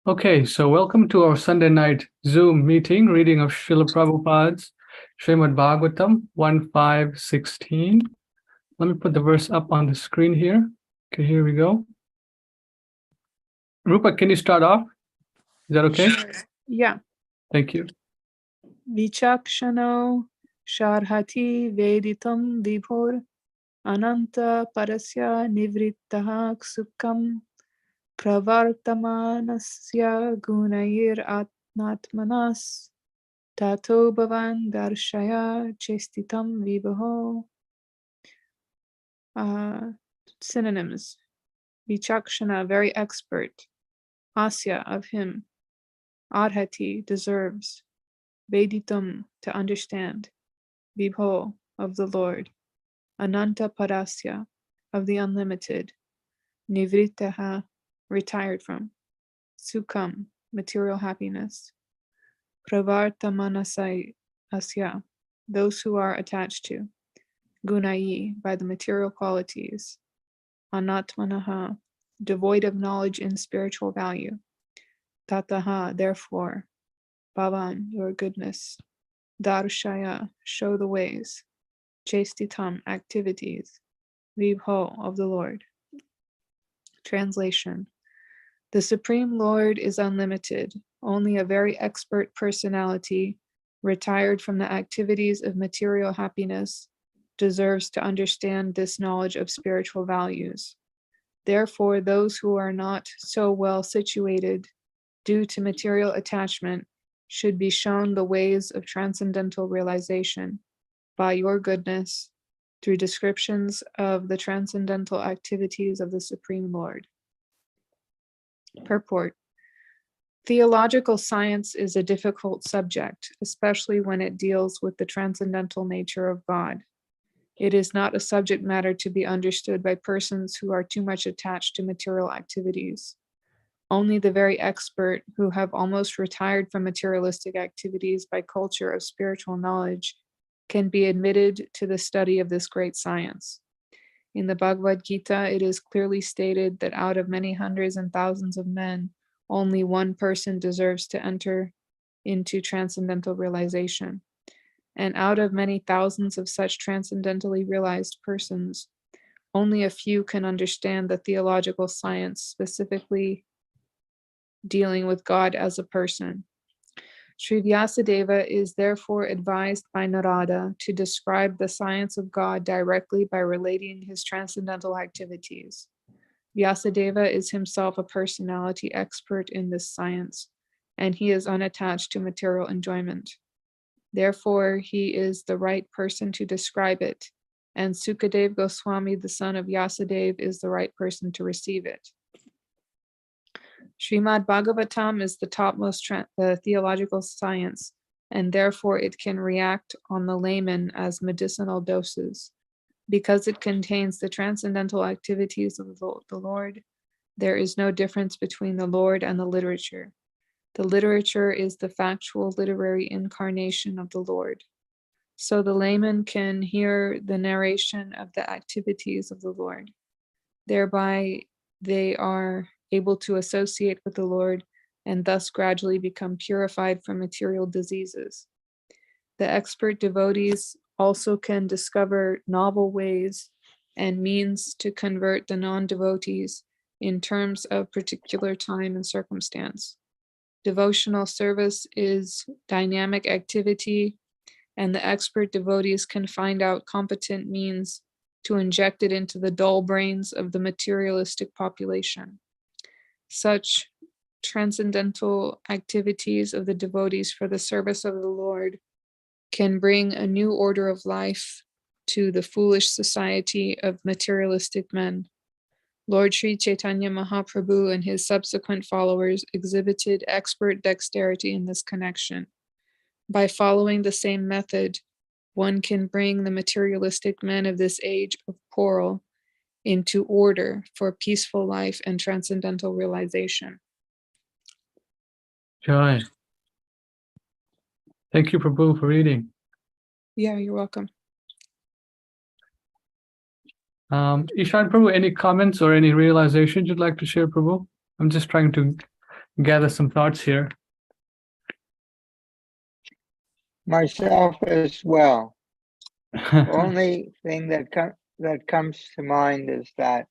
Okay, so welcome to our Sunday night Zoom meeting, reading of Srila Prabhupada's Srimad Bhagavatam 1.5.16. Let me put the verse up on the screen here. Okay, here we go. Rupa, can you start off? Is that okay? Sure. Yeah. Thank you. Vichakshano sharhati veditam vibhor ananta parasya nivrittaha sukham pravartamanasya gunair atmatmanas tato bhavan darshaya chestitam vibho. Synonyms: Vichakshana, very expert; asya, of him; arhati, deserves; veditam, to understand; vibho, of the Lord; ananta parasya, of the unlimited; nivrittaha, retired from; sukham, material happiness; pravartamanasai asya, those who are attached to; gunayi, by the material qualities; anatmanaha, devoid of knowledge in spiritual value; tataha, therefore; bhavan, your goodness; darshaya, show the ways; chestitam, activities; vibho, of the Lord. Translation: The Supreme Lord is unlimited. Only a very expert personality, retired from the activities of material happiness, deserves to understand this knowledge of spiritual values. Therefore, those who are not so well situated due to material attachment should be shown the ways of transcendental realization by your goodness through descriptions of the transcendental activities of the Supreme Lord. Purport: Theological science is a difficult subject, especially when it deals with the transcendental nature of God. It is not a subject matter to be understood by persons who are too much attached to material activities. Only the very expert, who have almost retired from materialistic activities by culture of spiritual knowledge, can be admitted to the study of this great science. In the Bhagavad Gita, it is clearly stated that out of many hundreds and thousands of men, only one person deserves to enter into transcendental realization. And out of many thousands of such transcendentally realized persons, only a few can understand the theological science specifically dealing with God as a person. Sri Vyasadeva is therefore advised by Narada to describe the science of God directly by relating his transcendental activities. Vyasadeva is himself a personality expert in this science, and he is unattached to material enjoyment. Therefore, he is the right person to describe it, and Sukadev Goswami, the son of Vyasadeva, is the right person to receive it. Srimad Bhagavatam is the topmost theological science, and therefore it can react on the layman as medicinal doses. Because it contains the transcendental activities of the Lord, there is no difference between the Lord and the literature. The literature is the factual literary incarnation of the Lord. So the layman can hear the narration of the activities of the Lord. Thereby, they are able to associate with the Lord and thus gradually become purified from material diseases. The expert devotees also can discover novel ways and means to convert the non-devotees in terms of particular time and circumstance. Devotional service is dynamic activity, and the expert devotees can find out competent means to inject it into the dull brains of the materialistic population. Such transcendental activities of the devotees for the service of the Lord can bring a new order of life to the foolish society of materialistic men. Lord Sri Chaitanya Mahaprabhu and his subsequent followers exhibited expert dexterity in this connection. By following the same method, one can bring the materialistic men of this age of quarrel into order for peaceful life and transcendental realization. Jai. Thank you, Prabhu, for reading. Yeah, you're welcome. Ishan, Prabhu, any comments or any realizations you'd like to share, Prabhu? I'm just trying to gather some thoughts here. Myself as well. The only thing that comes to mind is that,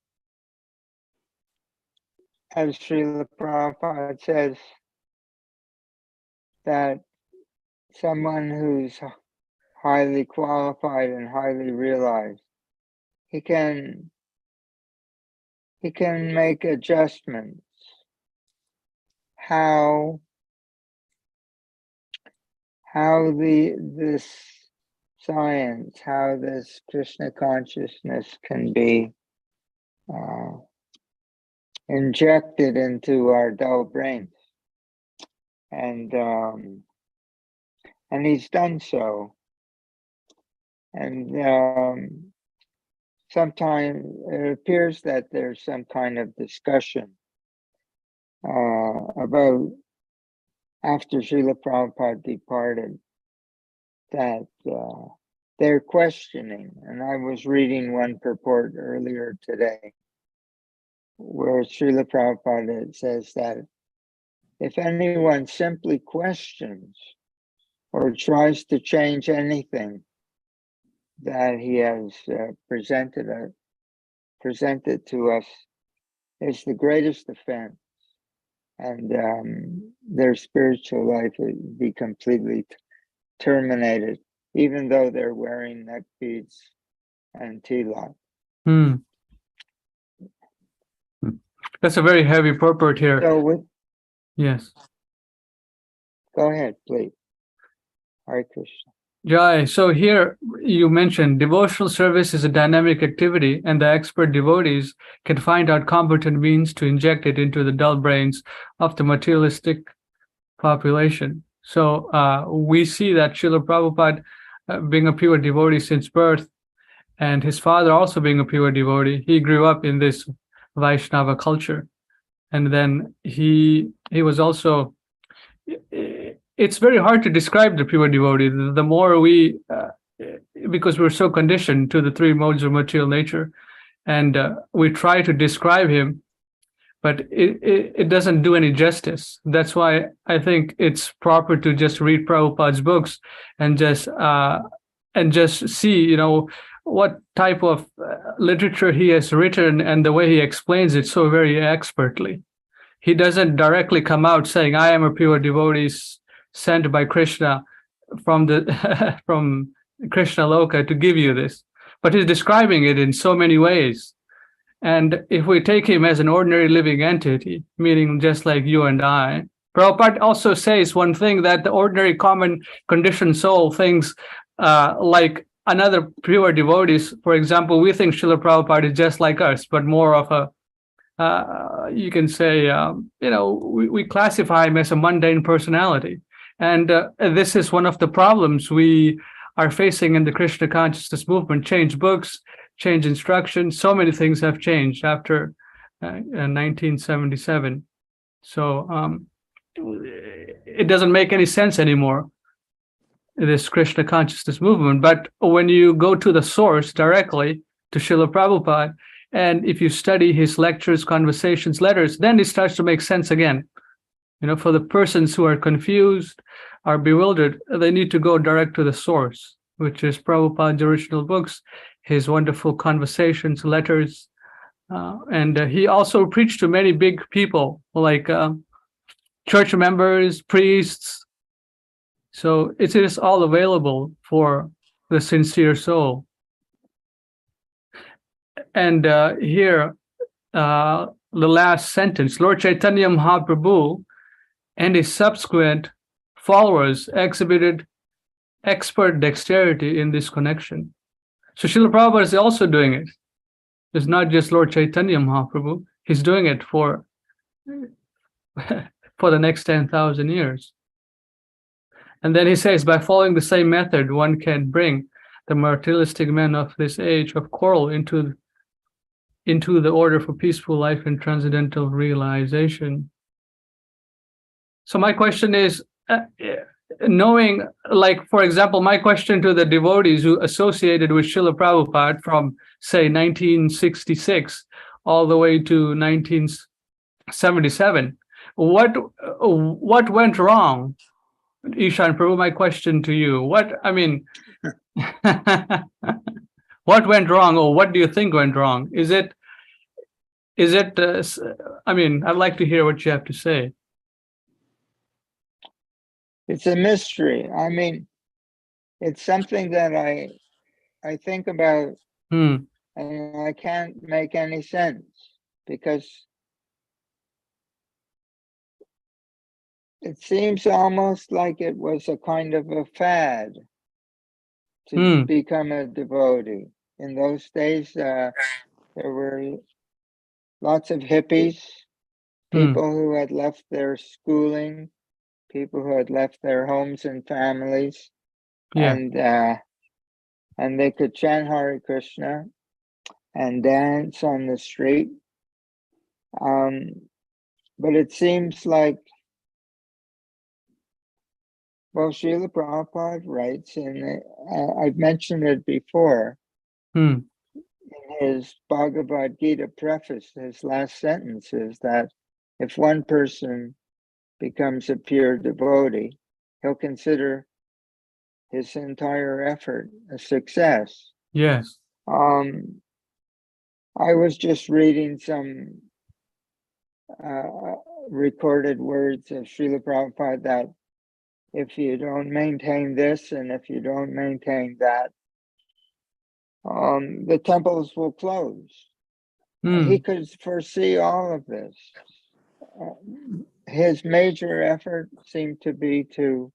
as Srila Prabhupada says, that someone who's highly qualified and highly realized, he can make adjustments. How this science, how this Krishna consciousness can be injected into our dull brains, and he's done so. And sometimes it appears that there's some kind of discussion about, after Srila Prabhupada departed, that they're questioning. And I was reading one purport earlier today where Srila Prabhupada says that if anyone simply questions or tries to change anything that he has presented to us, is the greatest offense, and their spiritual life would be completely terminated, even though they're wearing neck beads and tilak. That's a very heavy purport here. So Yes. Go ahead, please. Hare Krishna. Jai, so here you mentioned devotional service is a dynamic activity, and the expert devotees can find out competent means to inject it into the dull brains of the materialistic population. So we see that Srila Prabhupada, being a pure devotee since birth, and his father also being a pure devotee, he grew up in this Vaishnava culture. And then he was also, it's very hard to describe the pure devotee. The more we, because we're so conditioned to the three modes of material nature, and we try to describe him, but it doesn't do any justice. That's why I think it's proper to just read Prabhupada's books and just see, you know, what type of literature he has written and the way he explains it so very expertly. He doesn't directly come out saying, I am a pure devotee sent by Krishna from the from Krishna Loka to give you this. But he's describing it in so many ways. And if we take him as an ordinary living entity, meaning just like you and I, Prabhupada also says one thing, that the ordinary common conditioned soul thinks like another pure devotees. For example, we think Srila Prabhupada is just like us, but more of a, you can say, you know, we classify him as a mundane personality. And this is one of the problems we are facing in the Krishna consciousness movement. Change books, change instructions. So many things have changed after 1977. So it doesn't make any sense anymore, this Krishna consciousness movement. But when you go to the source directly, to Srila Prabhupada, and if you study his lectures, conversations, letters, then it starts to make sense again. You know, for the persons who are confused, are bewildered, they need to go direct to the source, which is Prabhupada's original books, his wonderful conversations, letters. And he also preached to many big people, like church members, priests. So it is all available for the sincere soul. And here, the last sentence, Lord Chaitanya Mahaprabhu and his subsequent followers exhibited expert dexterity in this connection. So Srila Prabhupada is also doing it. It's not just Lord Chaitanya Mahaprabhu. He's doing it for the next 10,000 years. And then he says, by following the same method, one can bring the materialistic men of this age of quarrel into the order for peaceful life and transcendental realization. So my question is, knowing, like, for example, my question to the devotees who associated with Srila Prabhupada from, say, 1966 all the way to 1977, what went wrong? Ishan, Prabhu, my question to you. I mean, what went wrong, or what do you think went wrong? Is it, I mean, I'd like to hear what you have to say. It's a mystery. I mean, it's something that I think about Hmm, and I can't make any sense because it seems almost like it was a kind of a fad to hmm, become a devotee. In those days, there were lots of hippies, hmm, people who had left their schooling, people who had left their homes and families, yeah, and they could chant Hare Krishna and dance on the street. But it seems like, well, Srila Prabhupada writes, and I've mentioned it before, hmm, in his Bhagavad Gita preface, his last sentence is that if one person becomes a pure devotee, he'll consider his entire effort a success. yes, I was just reading some recorded words of Srila Prabhupada that if you don't maintain this and if you don't maintain that, the temples will close. hmm, He could foresee all of this. His major effort seemed to be to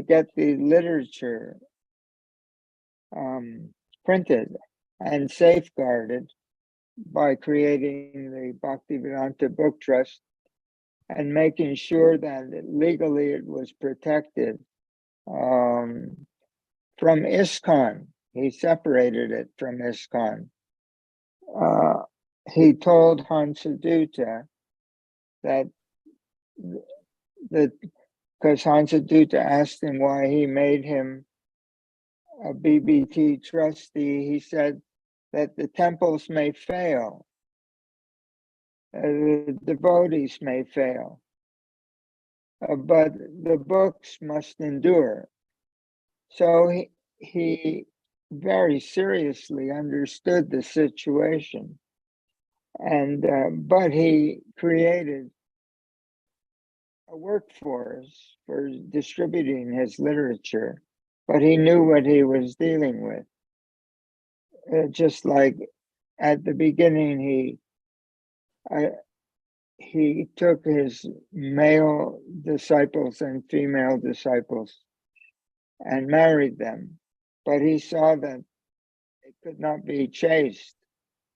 get the literature printed and safeguarded by creating the Bhaktivedanta Book Trust and making sure that legally it was protected from ISKCON. He separated it from ISKCON. He told Hansadutta that because Hansadutta asked him why he made him a BBT trustee, he said that the temples may fail, the devotees may fail, but the books must endure. So he very seriously understood the situation, and but he created a workforce for distributing his literature, but he knew what he was dealing with. Just like at the beginning, he took his male disciples and female disciples and married them, but he saw that they could not be chaste,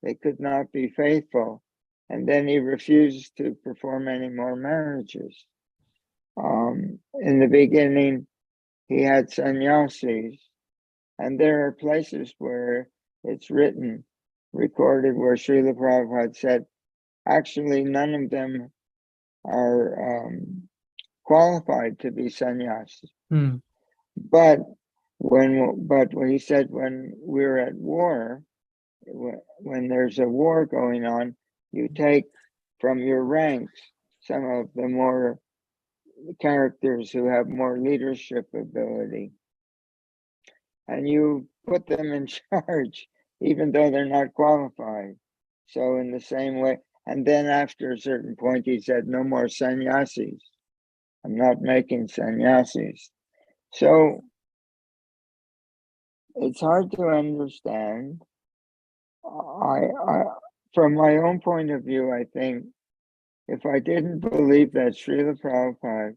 they could not be faithful, and then he refused to perform any more marriages. In the beginning, he had sannyasis, and there are places where it's written, recorded, where Srila Prabhupada said, actually, none of them are qualified to be sannyasis. hmm, But when he said, when we're at war, when there's a war going on, you take from your ranks some of the more characters who have more leadership ability, and you put them in charge, even though they're not qualified. So in the same way, and then after a certain point, he said, no more sannyasis. I'm not making sannyasis. So it's hard to understand. I, from my own point of view, I think if I didn't believe that Srila Prabhupada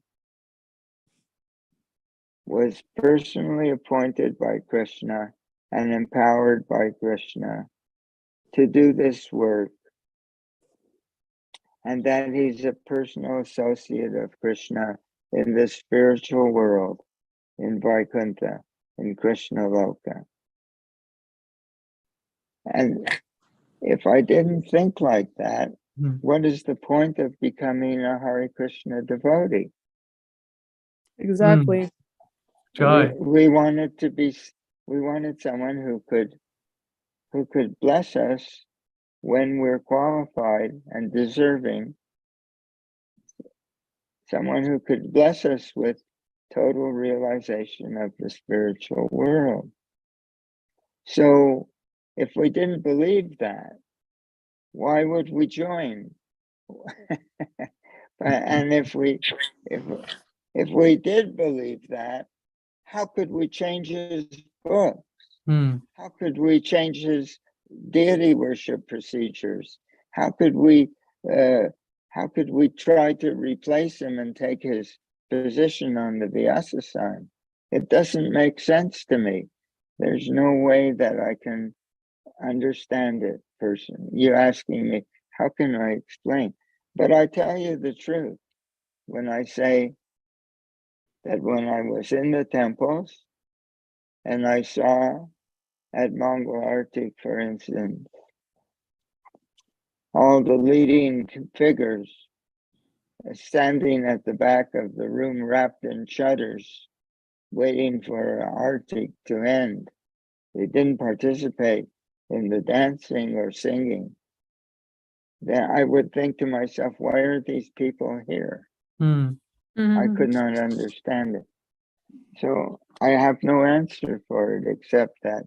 was personally appointed by Krishna and empowered by Krishna to do this work, and that he's a personal associate of Krishna in the spiritual world, in Vaikuntha, in Krishna Loka. And if I didn't think like that, hmm. what is the point of becoming a Hare Krishna devotee? Exactly. Joy. We wanted someone who could bless us when we're qualified and deserving someone who could bless us with total realization of the spiritual world. So if we didn't believe that, why would we join? And if we did believe that, how could we change his book? How could we change his deity worship procedures? How could we try to replace him and take his position on the Vyasa side? It doesn't make sense to me. There's no way that I can understand it personally. You're asking me, how can I explain? But I tell you the truth when I say that when I was in the temples and I saw at Mongol Arctic, for instance, all the leading figures standing at the back of the room wrapped in shutters, waiting for Arctic to end. They didn't participate in the dancing or singing. Then I would think to myself, why are these people here? I could not understand it. So I have no answer for it except that,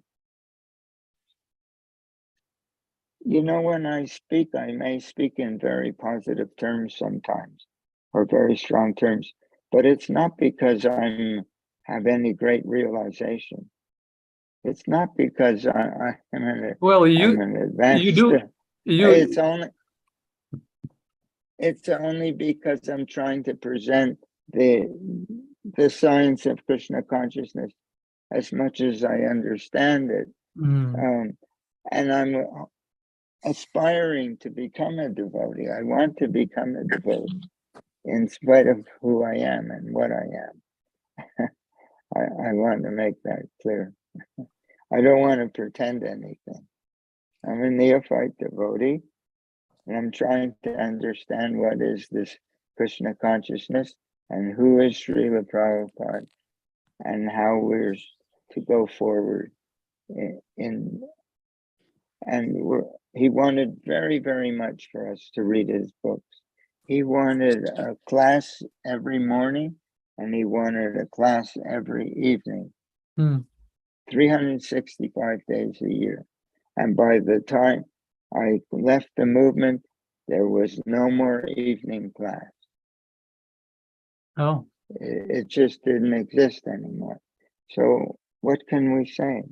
when I speak, I may speak in very positive terms sometimes, or very strong terms, but it's not because I have any great realization. It's not because I'm an advanced. It's only because I'm trying to present the science of Krishna consciousness as much as I understand it. And I'm aspiring to become a devotee. I want to become a devotee in spite of who I am and what I am. I want to make that clear. I don't want to pretend anything. I'm a neophyte devotee, and I'm trying to understand what is this Krishna consciousness and who is Srila Prabhupada and how we're to go forward he wanted very, very much for us to read his books. He wanted a class every morning and he wanted a class every evening, 365 days a year. And by the time I left the movement, there was no more evening class. Oh. It just didn't exist anymore. So what can we say?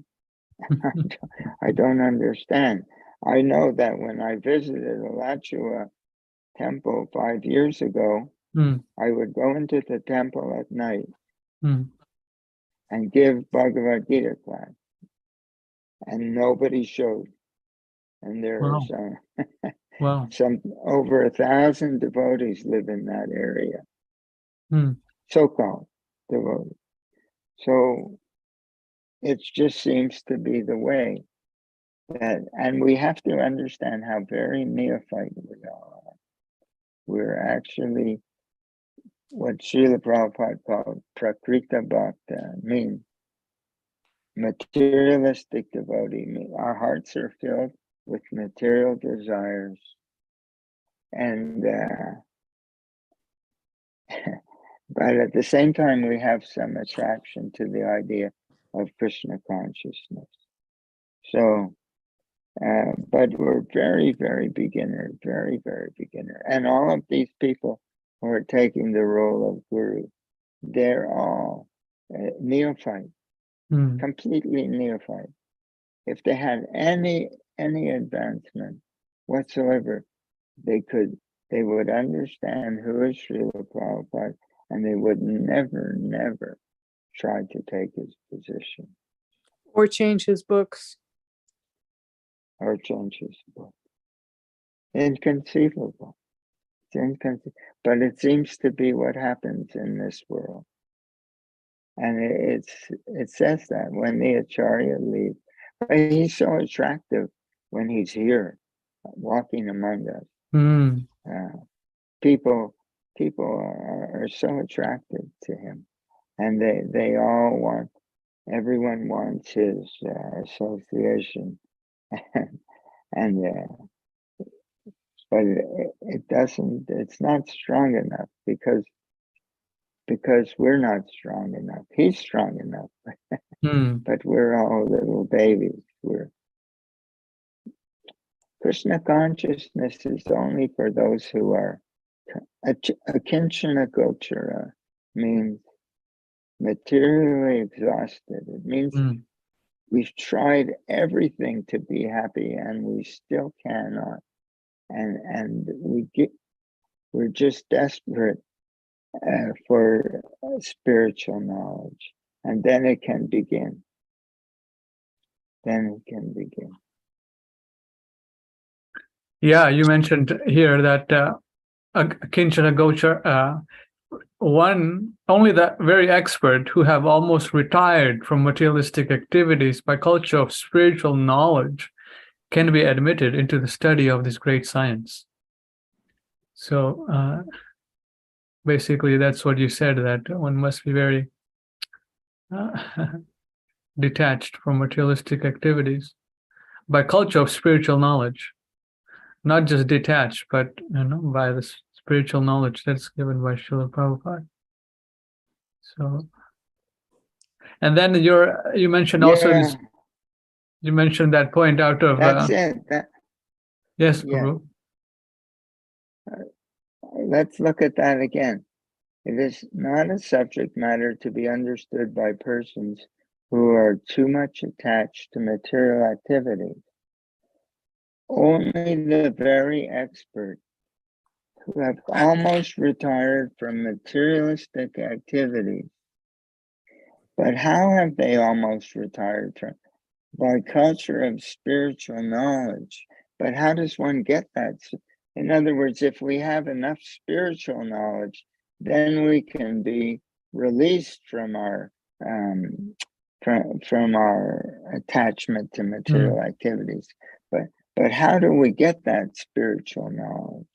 I don't understand. I know that when I visited Alachua temple 5 years ago, I would go into the temple at night and give Bhagavad Gita class, and nobody showed. And there are some over 1,000 devotees live in that area, so-called devotees. So it just seems to be the way that, and we have to understand how very neophyte we are. We're actually what Srila Prabhupada called Prakrita Bhakta, means materialistic devotee. Our hearts are filled with material desires. And but at the same time, we have some attraction to the idea of Krishna consciousness. So, but we're very, very beginner, very, very beginner. And all of these people who are taking the role of guru, they're all neophyte, completely neophyte. If they had any advancement whatsoever, they would understand who is Srila Prabhupada, and they would never try to take his position. Or change his books. Or change his book. Inconceivable. It's inconceivable. But it seems to be what happens in this world. And it says that when the Acharya leaves, but he's so attractive when he's here, walking among us. People are so attracted to him, and they all want. Everyone wants his association, and but it doesn't. It's not strong enough because because we're not strong enough. He's strong enough, but we're all little babies. Krishna consciousness is only for those who are akinchana gochara, means materially exhausted. It means we've tried everything to be happy and we still cannot. And we're just desperate for spiritual knowledge. And then it can begin. Yeah, you mentioned here that Kinchana Gochar, only the very expert who have almost retired from materialistic activities by culture of spiritual knowledge can be admitted into the study of this great science. So basically, that's what you said, that one must be very detached from materialistic activities by culture of spiritual knowledge. Not just detached, but by the spiritual knowledge that's given by Srila Prabhupada. So, and then you mentioned also this. You mentioned that point out of. That's it. Yes, Prabhu. Let's look at that again. It is not a subject matter to be understood by persons who are too much attached to material activities. Only the very expert who have almost retired from materialistic activities. But how have they almost retired from? By culture of spiritual knowledge. But how does one get that? In other words, if we have enough spiritual knowledge, then we can be released from our from our attachment to material activities. But how do we get that spiritual knowledge?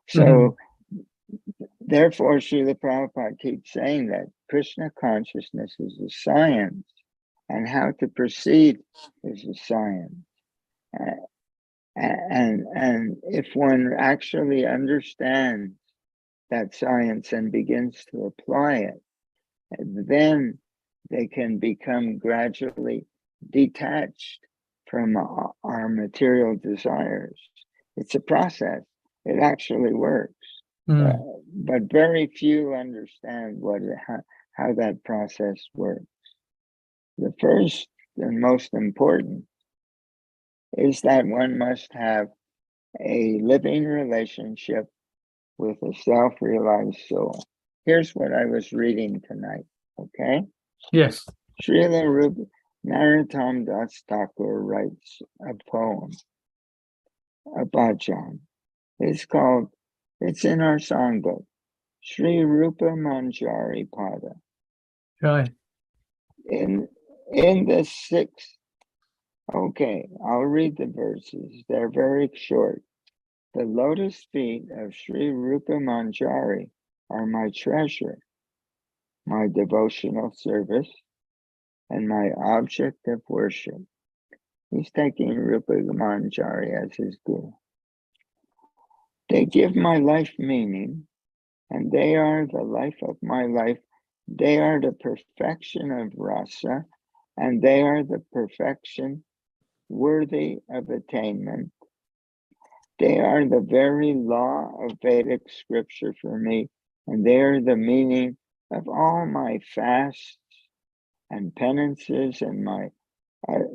So, therefore, Srila Prabhupada keeps saying that Krishna consciousness is a science, and how to proceed is a science. And if one actually understands that science and begins to apply it, then they can become gradually detached from our material desires. It's a process. It actually works. But very few understand how that process works. The first and most important is that one must have a living relationship with a self-realized soul. Here's what I was reading tonight, okay? Yes. Srila Rupa Narottam Das Thakur writes a poem, a bhajan. It's in our songbook, Sri Rupa Manjari Pada. Right. In the sixth, okay, I'll read the verses. They're very short. The lotus feet of Sri Rupa Manjari are my treasure, my devotional service, and my object of worship. He's taking Rupa Manjari as his guru. They give my life meaning, and they are the life of my life. They are the perfection of rasa, and they are the perfection worthy of attainment. They are the very law of Vedic scripture for me, and they are the meaning of all my fasts and penances and my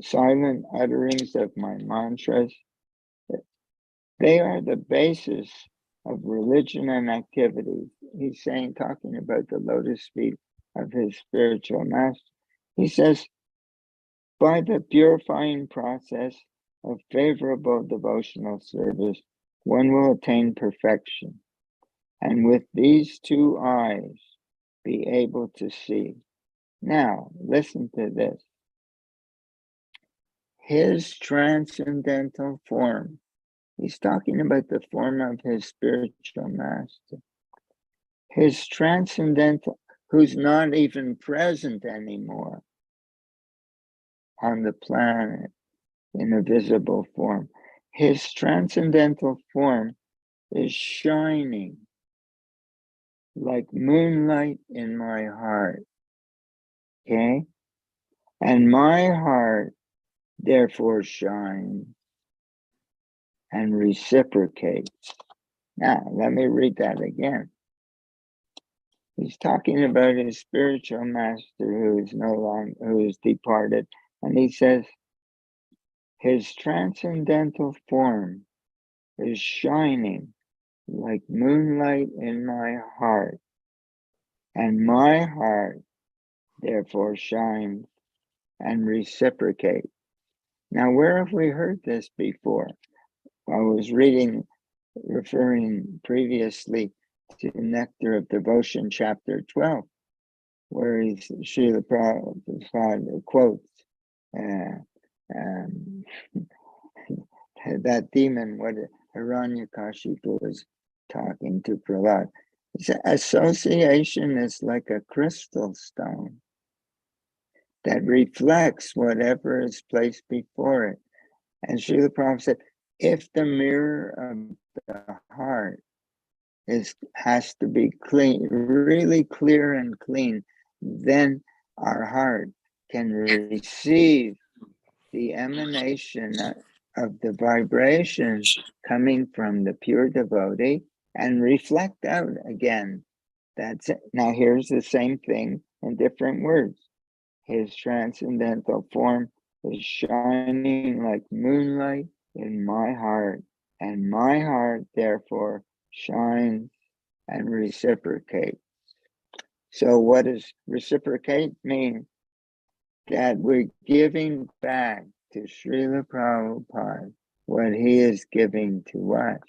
silent utterings of my mantras. They are the basis of religion and activity. He's talking about the lotus feet of his spiritual master. He says, by the purifying process of favorable devotional service, one will attain perfection, and with these two eyes be able to see. Now, listen to this. His transcendental form, he's talking about the form of his spiritual master. His transcendental, who's not even present anymore on the planet in a visible form. His transcendental form is shining like moonlight in my heart. Okay? And my heart therefore shines and reciprocates. Now, let me read that again. He's talking about his spiritual master who is departed. And he says, his transcendental form is shining like moonlight in my heart. And my heart therefore shines and reciprocates. Now, where have we heard this before? I was referring previously to Nectar of Devotion, chapter 12, where Srila Prabhupada quotes that demon, what Hiranyakashipu was talking to Prahlad. Association is like a crystal stone that reflects whatever is placed before it. And Srila Prabhupada said, if the mirror of the heart has to be clean, really clear and clean, then our heart can receive the emanation of the vibration coming from the pure devotee and reflect out again. That's it. Now here's the same thing in different words. His transcendental form is shining like moonlight in my heart, and my heart therefore shines and reciprocates. So what does reciprocate mean? That we're giving back to Srila Prabhupada what he is giving to us.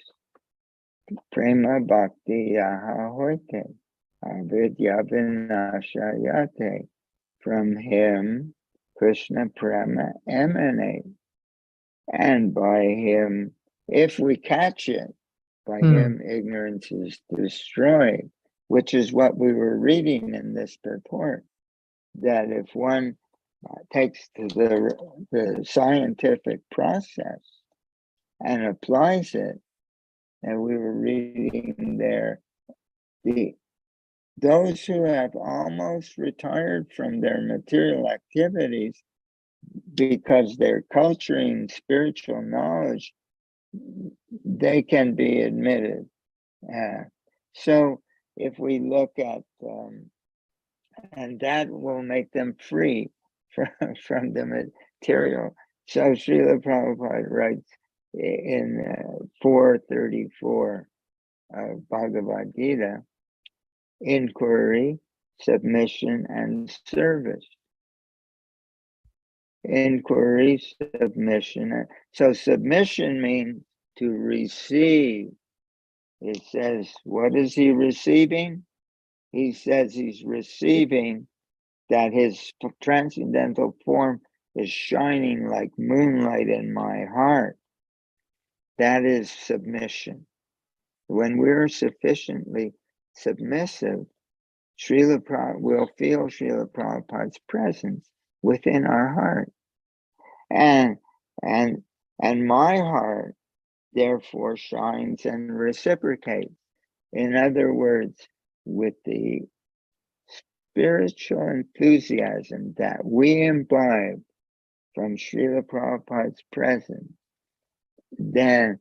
Prema bhakti yaha hoite, avidya vinashayate. From him, Krishna prema emanates. And by him, if we catch it, by him ignorance is destroyed, which is what we were reading in this purport, that if one takes to the scientific process and applies it, and we were reading there, those who have almost retired from their material activities because they're culturing spiritual knowledge, they can be admitted. So if we look at, and that will make them free from the material. So Srila Prabhupada writes in 434 of Bhagavad Gita, inquiry, submission, and service. Inquiry, submission. So submission means to receive. It says, what is he receiving? He says he's receiving that his transcendental form is shining like moonlight in my heart. That is submission. When we're sufficiently submissive, we'll feel Srila Prabhupada's presence within our heart. And my heart therefore shines and reciprocates. In other words, with the spiritual enthusiasm that we imbibe from Srila Prabhupada's presence, then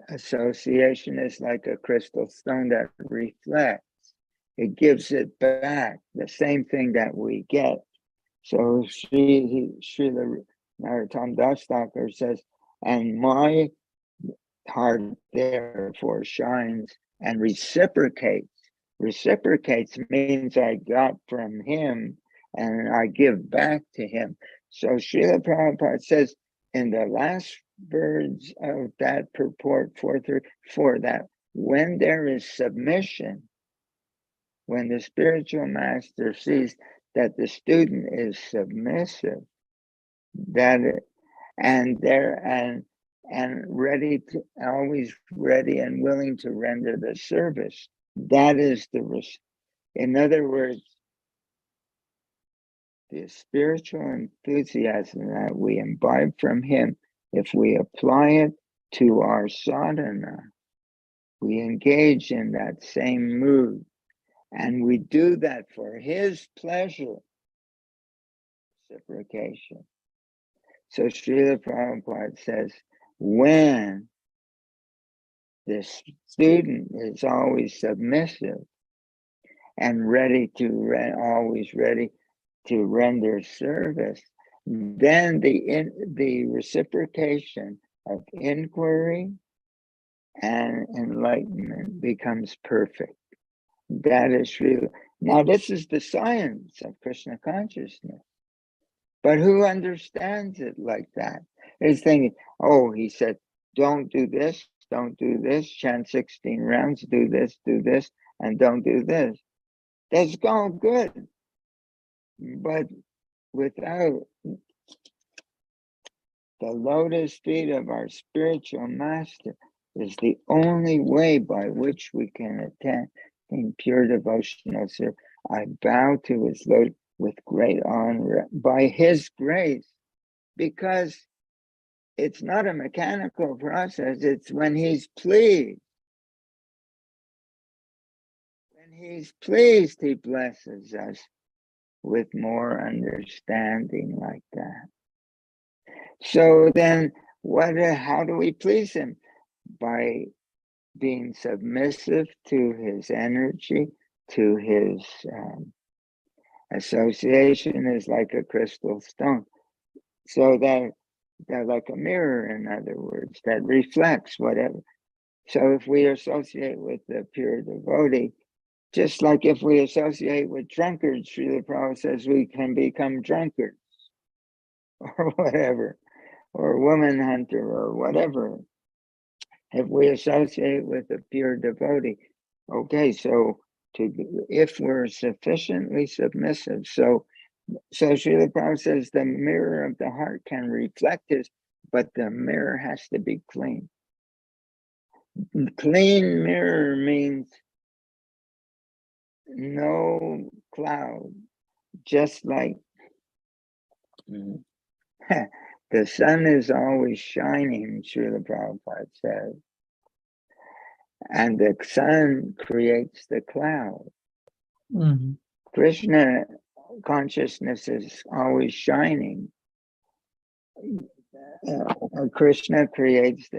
association is like a crystal stone that reflects. It gives it back, the same thing that we get. So Srila Narottam Das Thakur says, and my heart therefore shines and reciprocates. Reciprocates means I got from him and I give back to him. So Srila Prabhupada says in the last words of that purport 434, that when there is submission, when the spiritual master sees that the student is submissive, and ready to, always ready and willing to render the service, that is in other words, the spiritual enthusiasm that we imbibe from him, if we apply it to our sadhana. We engage in that same mood, and we do that for his pleasure, reciprocation. So Srila Prabhupada says, when the student is always submissive and ready to always ready to render service, then the reciprocation of inquiry and enlightenment becomes perfect. That is really, now this is the science of Krishna consciousness. But who understands it like that? Is thinking, oh, he said, don't do this, chant 16 rounds, do this, and don't do this. That's all good. But without the lotus feet of our spiritual master is the only way by which we can attain in pure devotional service. I bow to his lotus with great honor by his grace, because it's not a mechanical process. It's when he's pleased. When he's pleased, he blesses us with more understanding like that. So then how do we please him? By being submissive to his energy, to his association is like a crystal stone. So that they're like a mirror, in other words, that reflects whatever. So if we associate with the pure devotee, just like if we associate with drunkards, Srila Prabhupada says we can become drunkards or whatever, or woman hunter or whatever. If we associate with the pure devotee, okay, so if we're sufficiently submissive, so Srila Prabhupada says the mirror of the heart can reflect this, but the mirror has to be clean. Clean mirror means no cloud, just like the sun is always shining, Srila Prabhupada says, and the sun creates the cloud. Mm-hmm. Krishna consciousness is always shining. Krishna creates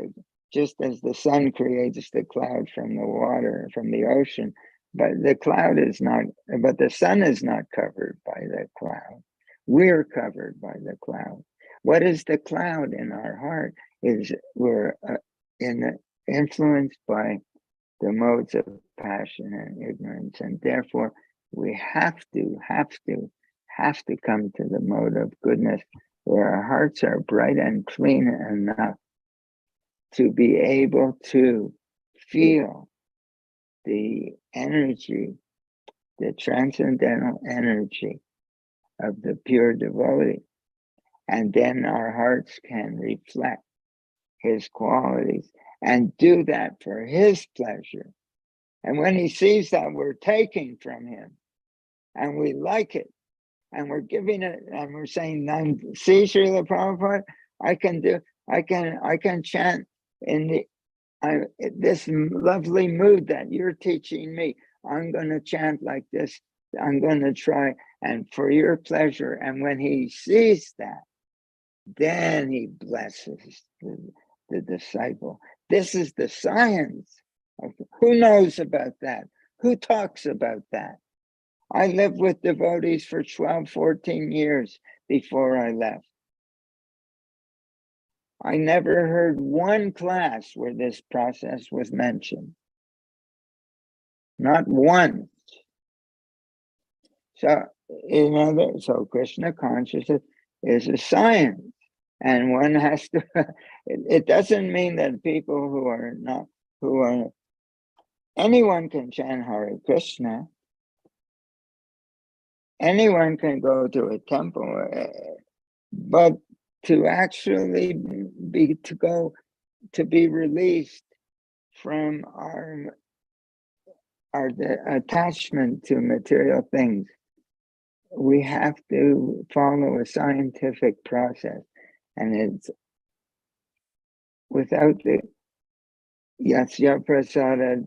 just as the sun creates the cloud from the water, from the ocean, but the sun is not covered by the cloud. We're covered by the cloud. What is the cloud in our heart? We're influenced by the modes of passion and ignorance, and therefore we have to come to the mode of goodness, where our hearts are bright and clean enough to be able to feel the energy, the transcendental energy of the pure devotee. And then our hearts can reflect his qualities and do that for his pleasure. And when he sees that we're taking from him and we like it, and we're giving it, and we're saying, see, Srila Prabhupada, I can chant in this lovely mood that you're teaching me. I'm going to chant like this. I'm going to try, and for your pleasure. And when he sees that, then he blesses the disciple. This is the science. Who knows about that? Who talks about that? I lived with devotees for 12, 14 years before I left. I never heard one class where this process was mentioned. Not once. So, so Krishna consciousness is a science. And one has to, it doesn't mean that people anyone can chant Hare Krishna. Anyone can go to a temple, but to actually be released from our attachment to material things, we have to follow a scientific process, and without the Yasya Prasada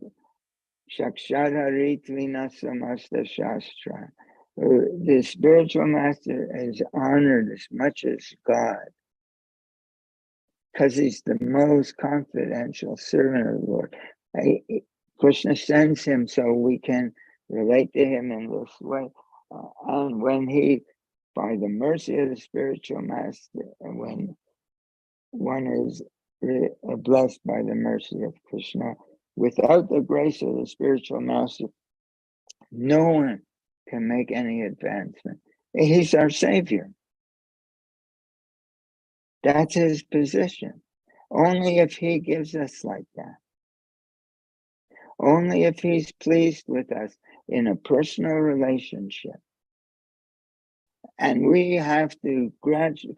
Shakshadharitvina Samasta Shastra. The spiritual master is honored as much as God, because he's the most confidential servant of the Lord. Krishna sends him so we can relate to him in this way. And when he, by the mercy of the spiritual master, and when one is blessed by the mercy of Krishna, without the grace of the spiritual master, no one can make any advancement. He's our savior. That's his position. Only if he gives us like that. Only if he's pleased with us in a personal relationship. And we have to gradually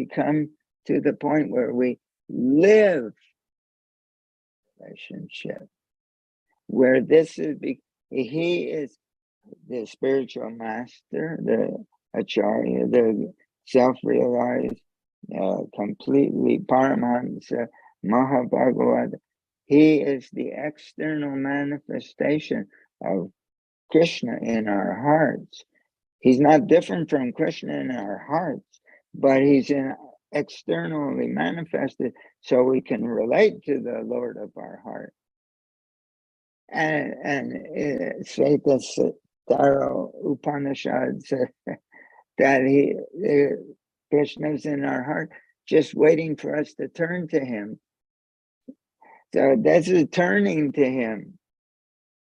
come to the point where we live relationship, where this is, he is the spiritual master, the acharya, the self-realized, completely Paramahansa, Mahabhagavad. He is the external manifestation of Krishna in our hearts. He's not different from Krishna in our hearts, but he's externally manifested so we can relate to the Lord of our heart. And Svetasvatara Upanishad said that Krishna's in our heart, just waiting for us to turn to him. So that's a turning to him.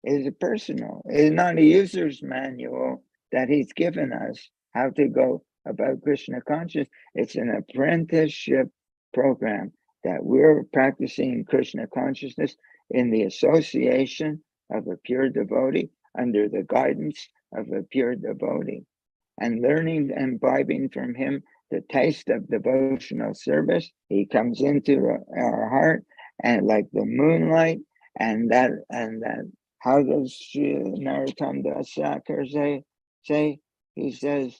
Is personal. It's not a user's manual that he's given us how to go about Krishna consciousness. It's an apprenticeship program that we're practicing Krishna consciousness in the association of a pure devotee, under the guidance of a pure devotee, and learning and imbibing from him the taste of devotional service. He comes into our heart, and like the moonlight, and that. How does Narottam Das Thakur say? He says,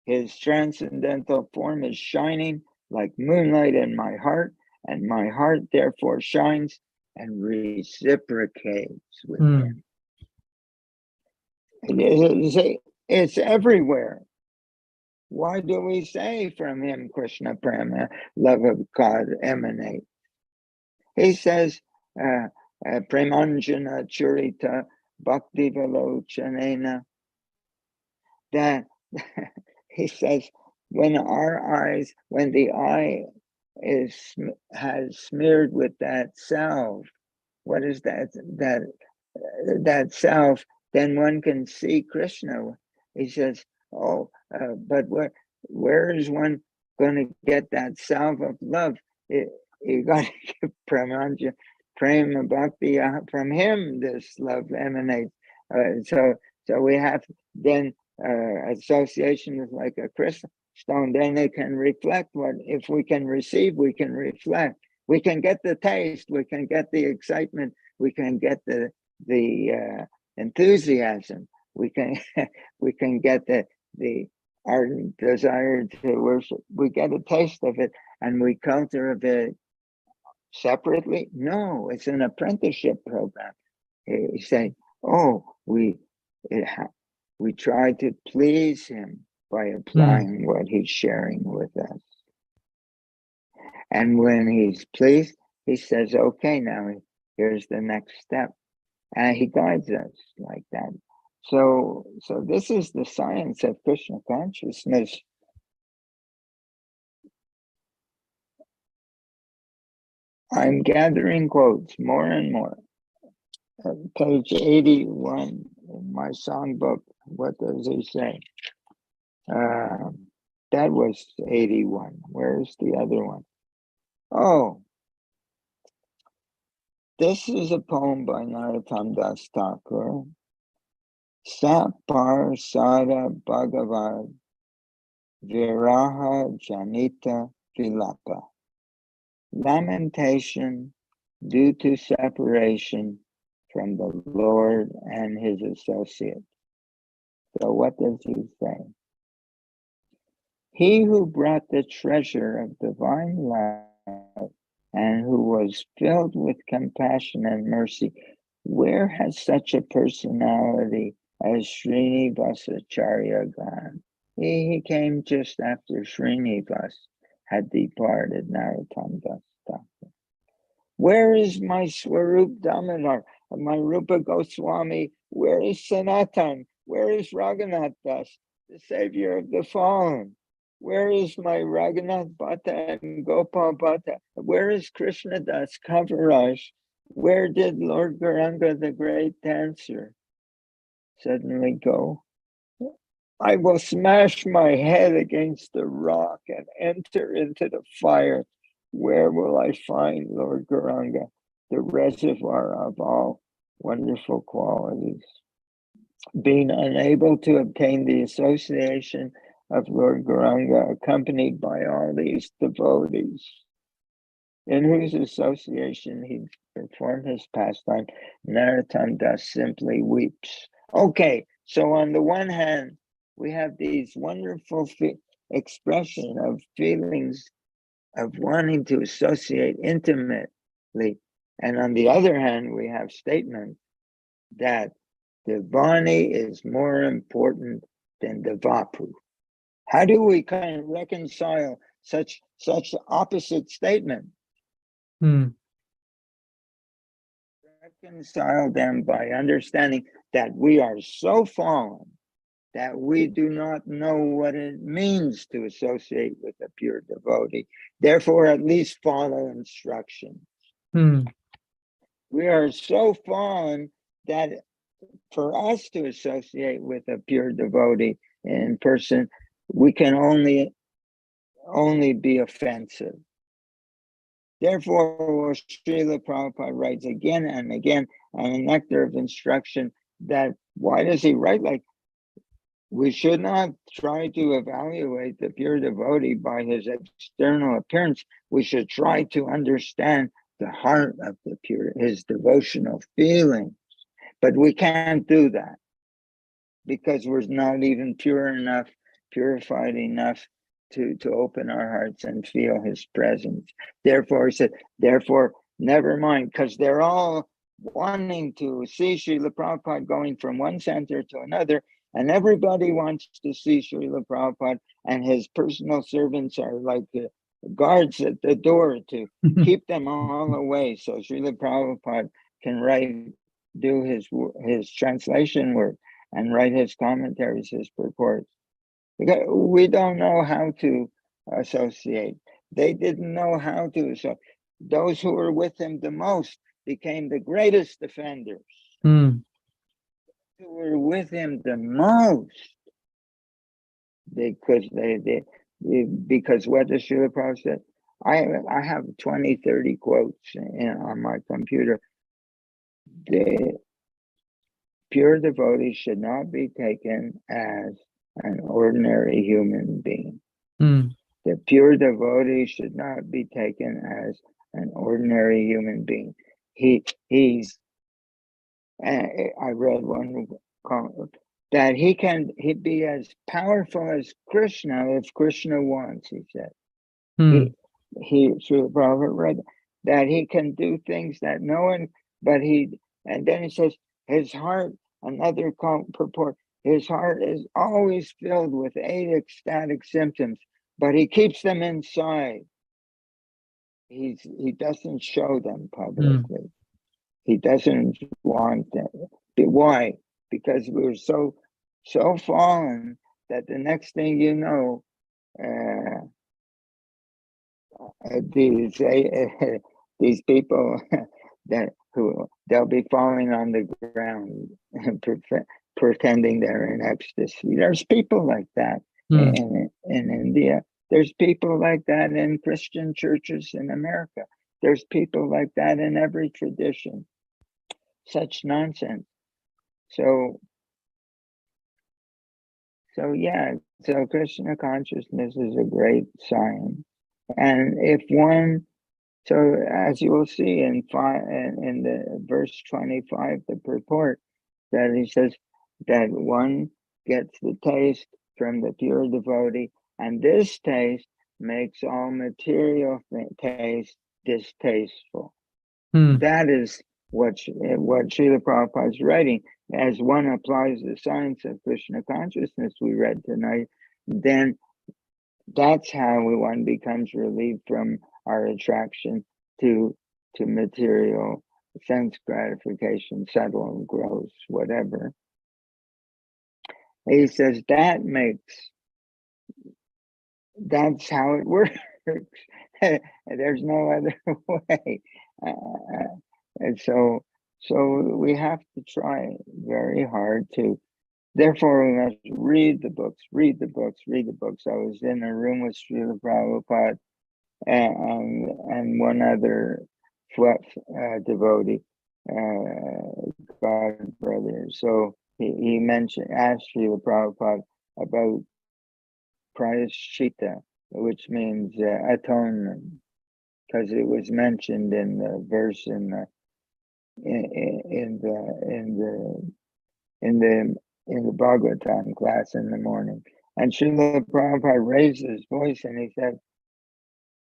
his transcendental form is shining like moonlight in my heart, and my heart therefore shines and reciprocates with him. It's everywhere. Why do we say from him Krishna Prema, love of God, emanates? He says, Premanjana Churita Bhakti Velochanena, that he says, when the eye has smeared with that salve, what is that salve, then one can see Krishna. He says, but where is one going to get that salve of love? You got to get Premanjana. Prema Bhakti, from him this love emanates. So we have then association is like a crystal stone. Then they can reflect what, if we can receive, we can reflect. We can get the taste, we can get the excitement, we can get the enthusiasm, we can get the ardent desire to worship. We get a taste of it, and we cultivate it separately. No, it's an apprenticeship program. You say, we try to please him by applying what he's sharing with us. And when he's pleased, he says, okay, now here's the next step. And he guides us like that. So this is the science of Krishna consciousness. I'm gathering quotes more and more. Page 81 in my songbook. What does he say? That was 81. Where's the other one? Oh, this is a poem by Narottam Das Thakur. Sapar Sada Bhagavad Viraha Janita Vilapa. Lamentation due to separation from the Lord and his associates. So what does he say? He who brought the treasure of divine love and who was filled with compassion and mercy. Where has such a personality as Srinivasacharya gone? He came just after Srinivas had departed Narottam Das. Where is my Swarup Damodar, my Rupa Goswami? Where is Sanatan? Where is Raghunath Das, the savior of the fallen? Where is my Raghunath Bhatta and Gopal Bhatta? Where is Krishna Das Kaviraj? Where did Lord Gauranga, the great dancer, suddenly go? I will smash my head against the rock and enter into the fire. Where will I find Lord Gauranga, the reservoir of all wonderful qualities? Being unable to obtain the association of Lord Gauranga, accompanied by all these devotees, in whose association he performed his pastime, Narottam Das simply weeps. Okay, so on the one hand, we have these wonderful expression of feelings of wanting to associate intimately. And on the other hand, we have statements that the Vani is more important than the Vapu. How do we kind of reconcile such opposite statements? Reconcile them by understanding that we are so fallen that we do not know what it means to associate with a pure devotee. Therefore, at least follow instructions. We are so fallen that for us to associate with a pure devotee in person, we can only be offensive. Therefore, Srila Prabhupada writes again and again on a nectar of instruction that, why does he write like, we should not try to evaluate the pure devotee by his external appearance. We should try to understand the heart of the pure, his devotional feelings. But we can't do that because we're not even pure enough, purified enough to open our hearts and feel his presence. Therefore, he said, therefore, never mind, because they're all wanting to see Srila Prabhupada going from one center to another, and everybody wants to see Srila Prabhupada, and his personal servants are like guards at the door to keep them all away, so Srila Prabhupada can do his translation work and write his commentaries, his purports. Because we don't know how to associate. They didn't know how to. So those who were with him the most became the greatest offenders. Who were with him the most, because what the Srila Prabhupada said, I have 20, 30 quotes on my computer. The pure devotee should not be taken as an ordinary human being. The pure devotee should not be taken as an ordinary human being. He's I read one that he'd be as powerful as Krishna if Krishna wants, he said. Srila Prabhupada read that he can do things that no one, and then he says, his heart, another purport, his heart is always filled with 8 ecstatic symptoms, but he keeps them inside. He doesn't show them publicly. He doesn't want them. Why? Because we're so fallen that the next thing you know, these people they'll be falling on the ground pretending they're in ecstasy. There's people like that in India. There's people like that in Christian churches in America. There's people like that in every tradition. Such nonsense. So yeah, so Krishna consciousness is a great science. And if one, so as you will see in the verse 25, the purport, that he says that one gets the taste from the pure devotee, and this taste makes all material taste distasteful. Hmm. That is what Srila Prabhupada is writing. As one applies the science of Krishna consciousness we read tonight, then that's how one becomes relieved from our attraction to material sense gratification, subtle and gross, whatever. He says that's how it works. There's no other way. And so we have to try very hard to, therefore we must read the books. I was in a room with Srila Prabhupada and one other devotee, God brother. So he asked Srila Prabhupada about prayashchita, which means atonement, because it was mentioned in the verse in the Bhagavatam class in the morning. And Srila Prabhupada raised his voice and he said,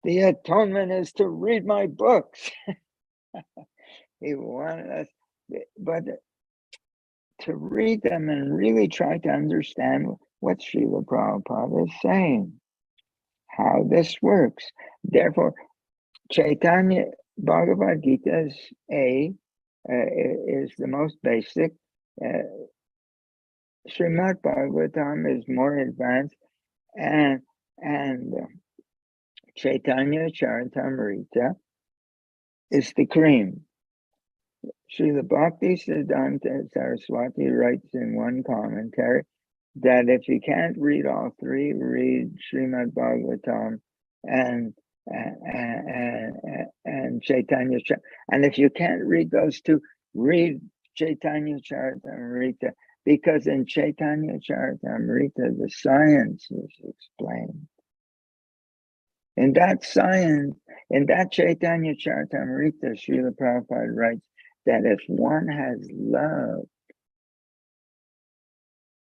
"The atonement is to read my books." He wanted us, but to read them and really try to understand what Srila Prabhupada is saying, how this works. Therefore, Chaitanya Bhagavad Gita is the most basic. Srimad Bhagavatam is more advanced, and Chaitanya Charitamrita is the cream. Srila Bhakti Siddhanta Saraswati writes in one commentary that if you can't read all three, read Srimad Bhagavatam and Chaitanya Charitamrita. And if you can't read those two, read Chaitanya Charitamrita, because in Chaitanya Charitamrita the science is explained. In that science, in that Chaitanya Charitamrita, Srila Prabhupada writes that if one has love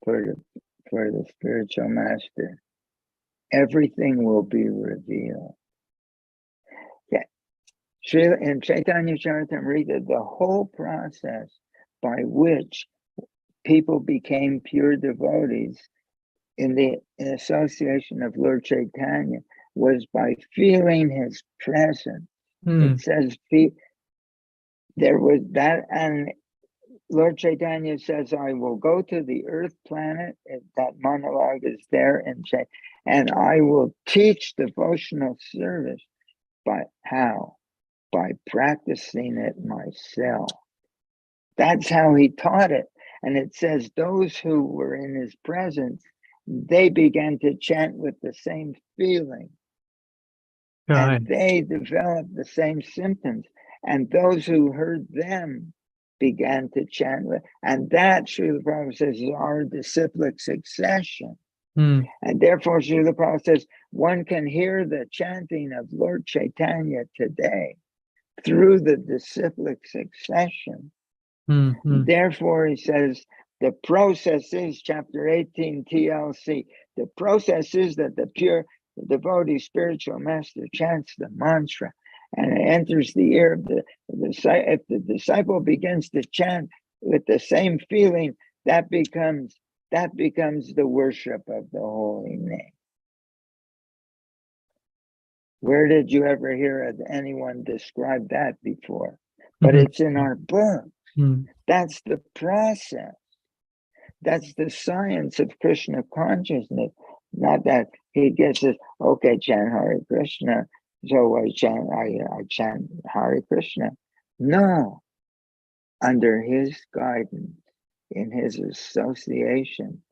for the spiritual master, everything will be revealed. Yeah. In Chaitanya Charitamrita, the whole process by which people became pure devotees in the association of Lord Chaitanya was by feeling his presence. It says there was that, and Lord Chaitanya says, "I will go to the earth planet." That monologue is there, and I will teach devotional service. But how? By practicing it myself. That's how he taught it. And it says those who were in his presence, they began to chant with the same feeling. Right. And they developed the same symptoms. And those who heard them began to chant with, and that, Srila Prabhupada says, is our disciplic succession. And therefore, Srila Prabhupada says, one can hear the chanting of Lord Chaitanya today through the disciplic succession. Therefore, he says, the process is, chapter 18, TLC, the process is that the pure devotee spiritual master chants the mantra and it enters the ear of the if the disciple begins to chant with the same feeling, that becomes the worship of the holy name. Where did you ever hear anyone describe that before? But it's in our book. That's the process. That's the science of Krishna consciousness. Not that he gets us, okay, chant Hare Krishna, so I chant Hare Krishna. No, under his guidance, in his association,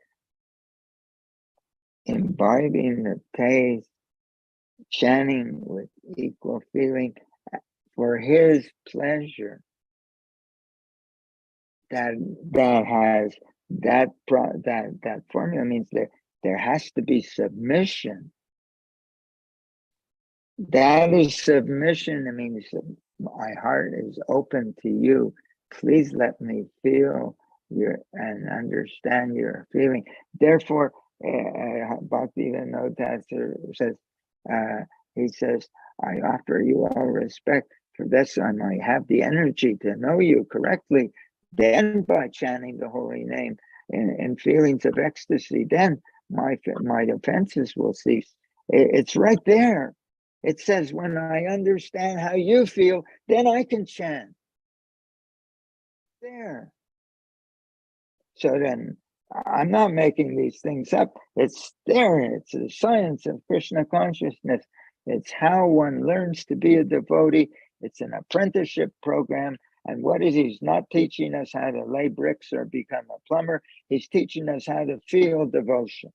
imbibing the taste, chanting with equal feeling for his pleasure. That formula means there has to be submission. That is submission. It means my heart is open to you. Please let me feel and understand your feeling. Therefore, Bhaktivinoda Thakur says, he says, I offer you all respect. For this, I might have the energy to know you correctly. Then by chanting the holy name in feelings of ecstasy, then my offenses will cease. It's right there. It says, when I understand how you feel, then I can chant. There. So then I'm not making these things up. It's there. It's the science of Krishna consciousness. It's how one learns to be a devotee. It's an apprenticeship program. And what is he's not teaching us how to lay bricks or become a plumber. He's teaching us how to feel devotion.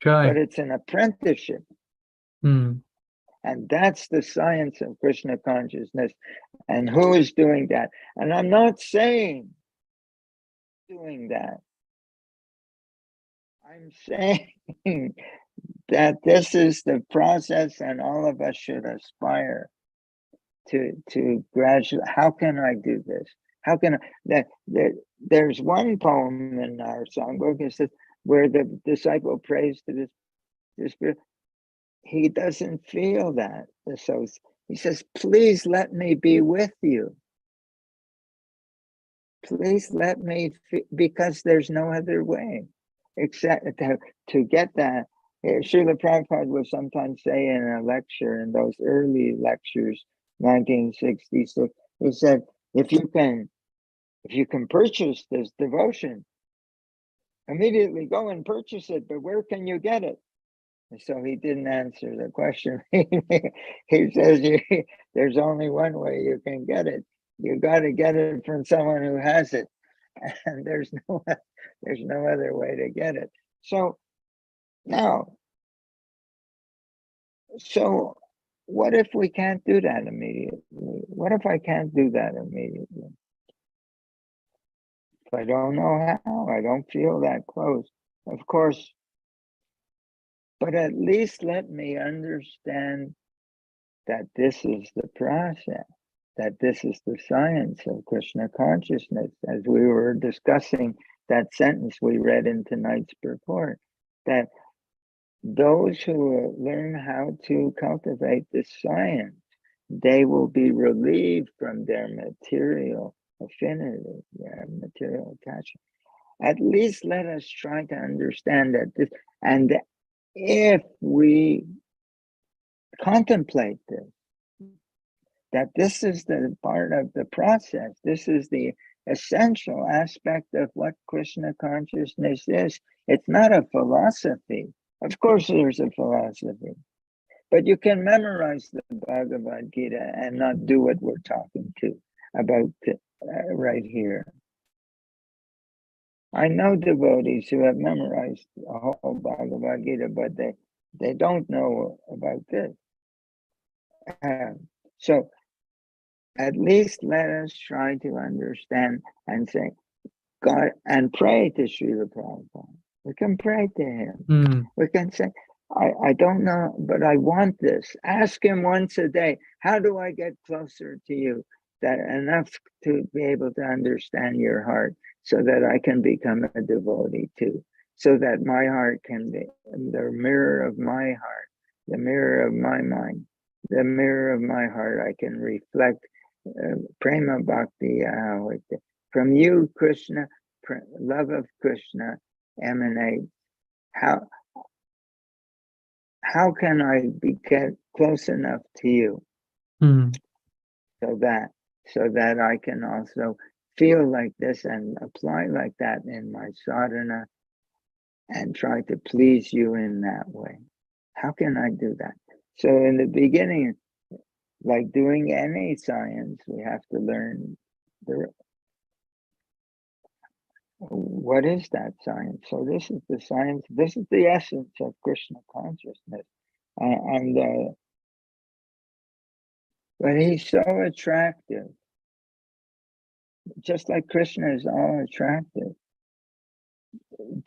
But it's an apprenticeship. Mm. And that's the science of Krishna consciousness. And who is doing that? And I'm not saying doing that. I'm saying that this is the process, and all of us should aspire to graduate. How can I do this? How can I? There's one poem in our songbook, it says, where the disciple prays to this spirit. He doesn't feel that. So he says, please let me be with you. Please let me, because there's no other way except to get that. Srila Prabhupada would sometimes say in a lecture, in those early lectures, 1966, he said, if you can purchase this devotion, immediately go and purchase it, but where can you get it? And so he didn't answer the question. He says, there's only one way you can get it. You got to get it from someone who has it. And there's no other way to get it. So now, so what if we can't do that immediately? What if I can't do that immediately? If I don't know how, I don't feel that close. Of course, but at least let me understand that this is the process, that this is the science of Krishna consciousness, as we were discussing that sentence we read in tonight's purport, that those who learn how to cultivate this science, they will be relieved from their material affinity, their material attachment. At least let us try to understand that this, and if we contemplate this, that this is the part of the process, this is the essential aspect of what Krishna consciousness is. It's not a philosophy. Of course there's a philosophy, but you can memorize the Bhagavad Gita and not do what we're talking about right here. I know devotees who have memorized the whole Bhagavad Gita, but they don't know about this. So at least let us try to understand and say, God, and pray to Srila Prabhupada. We can pray to him. We can say, I don't know, but I want this. Ask him once a day, how do I get closer to you? That enough to be able to understand your heart so that I can become a devotee too. So that my heart can be the mirror of my heart, the mirror of my mind, the mirror of my heart. I can reflect prema bhakti from you, Krishna. Love of Krishna emanates. How can I get close enough to you so that I can also feel like this and apply like that in my sadhana and try to please you in that way? How can I do that? So in the beginning, like doing any science, we have to learn what is that science? So this is the science, this is the essence of Krishna consciousness. But he's so attractive. Just like Krishna is all attractive.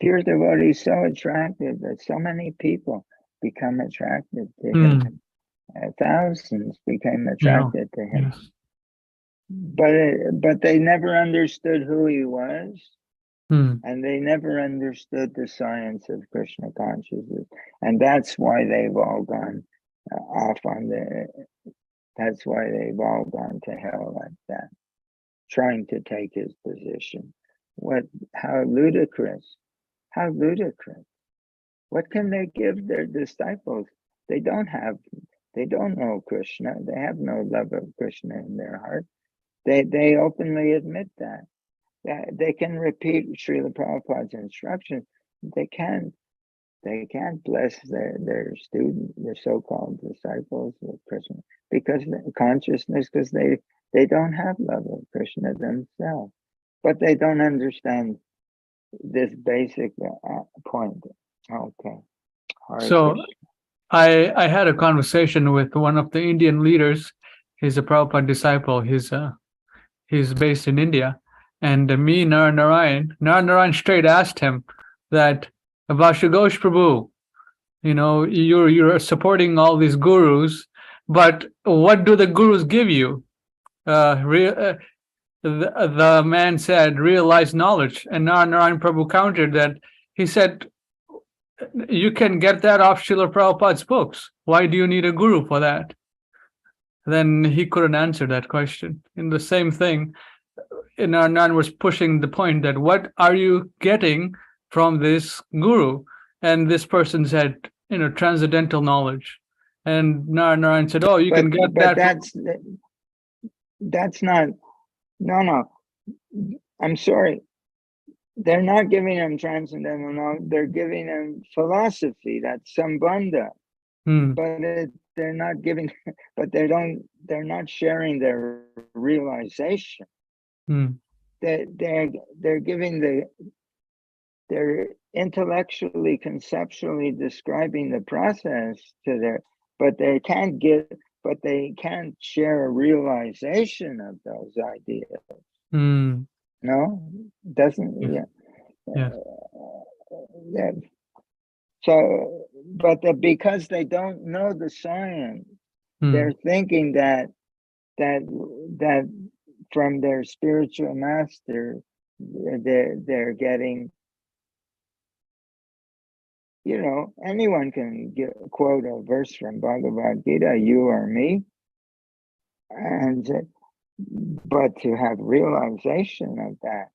Pure devotee is so attractive that so many people become attracted to him. Thousands became attracted to him. Yes. But they never understood who he was. And they never understood the science of Krishna consciousness. And that's why they've all gone off on the. That's why they've all gone to hell like that, trying to take his position. What? How ludicrous! How ludicrous! What can they give their disciples? They don't know Krishna. They have no love of Krishna in their heart. They openly admit that. They can repeat Srila Prabhupada's instructions. They can't bless their so-called disciples of Krishna because they don't have love of Krishna themselves. But they don't understand this basic point. Okay. So I had a conversation with one of the Indian leaders. He's a Prabhupada disciple. He's based in India. And me, Narayan straight asked him that, Vashugosh Prabhu, you're supporting all these gurus, but what do the gurus give you? The man said, realized knowledge. And Narayan Prabhu countered that. He said, you can get that off Srila Prabhupada's books. Why do you need a guru for that? Then he couldn't answer that question. In the same thing, Narayan was pushing the point that what are you getting from this guru? And this person said, transcendental knowledge. And Narayan said, oh, you can get but that. That's not, no. I'm sorry. They're not giving them transcendental knowledge. They're giving them philosophy. That's sambandha. But they're not giving. But they're not sharing their realization. They're giving they're intellectually, conceptually describing the process to their. But they can't share a realization of those ideas. No, doesn't. Yeah. So, but because they don't know the science, they're thinking that from their spiritual master, they're getting. Anyone can quote a verse from Bhagavad Gita, you or me, and. But to have realization of that,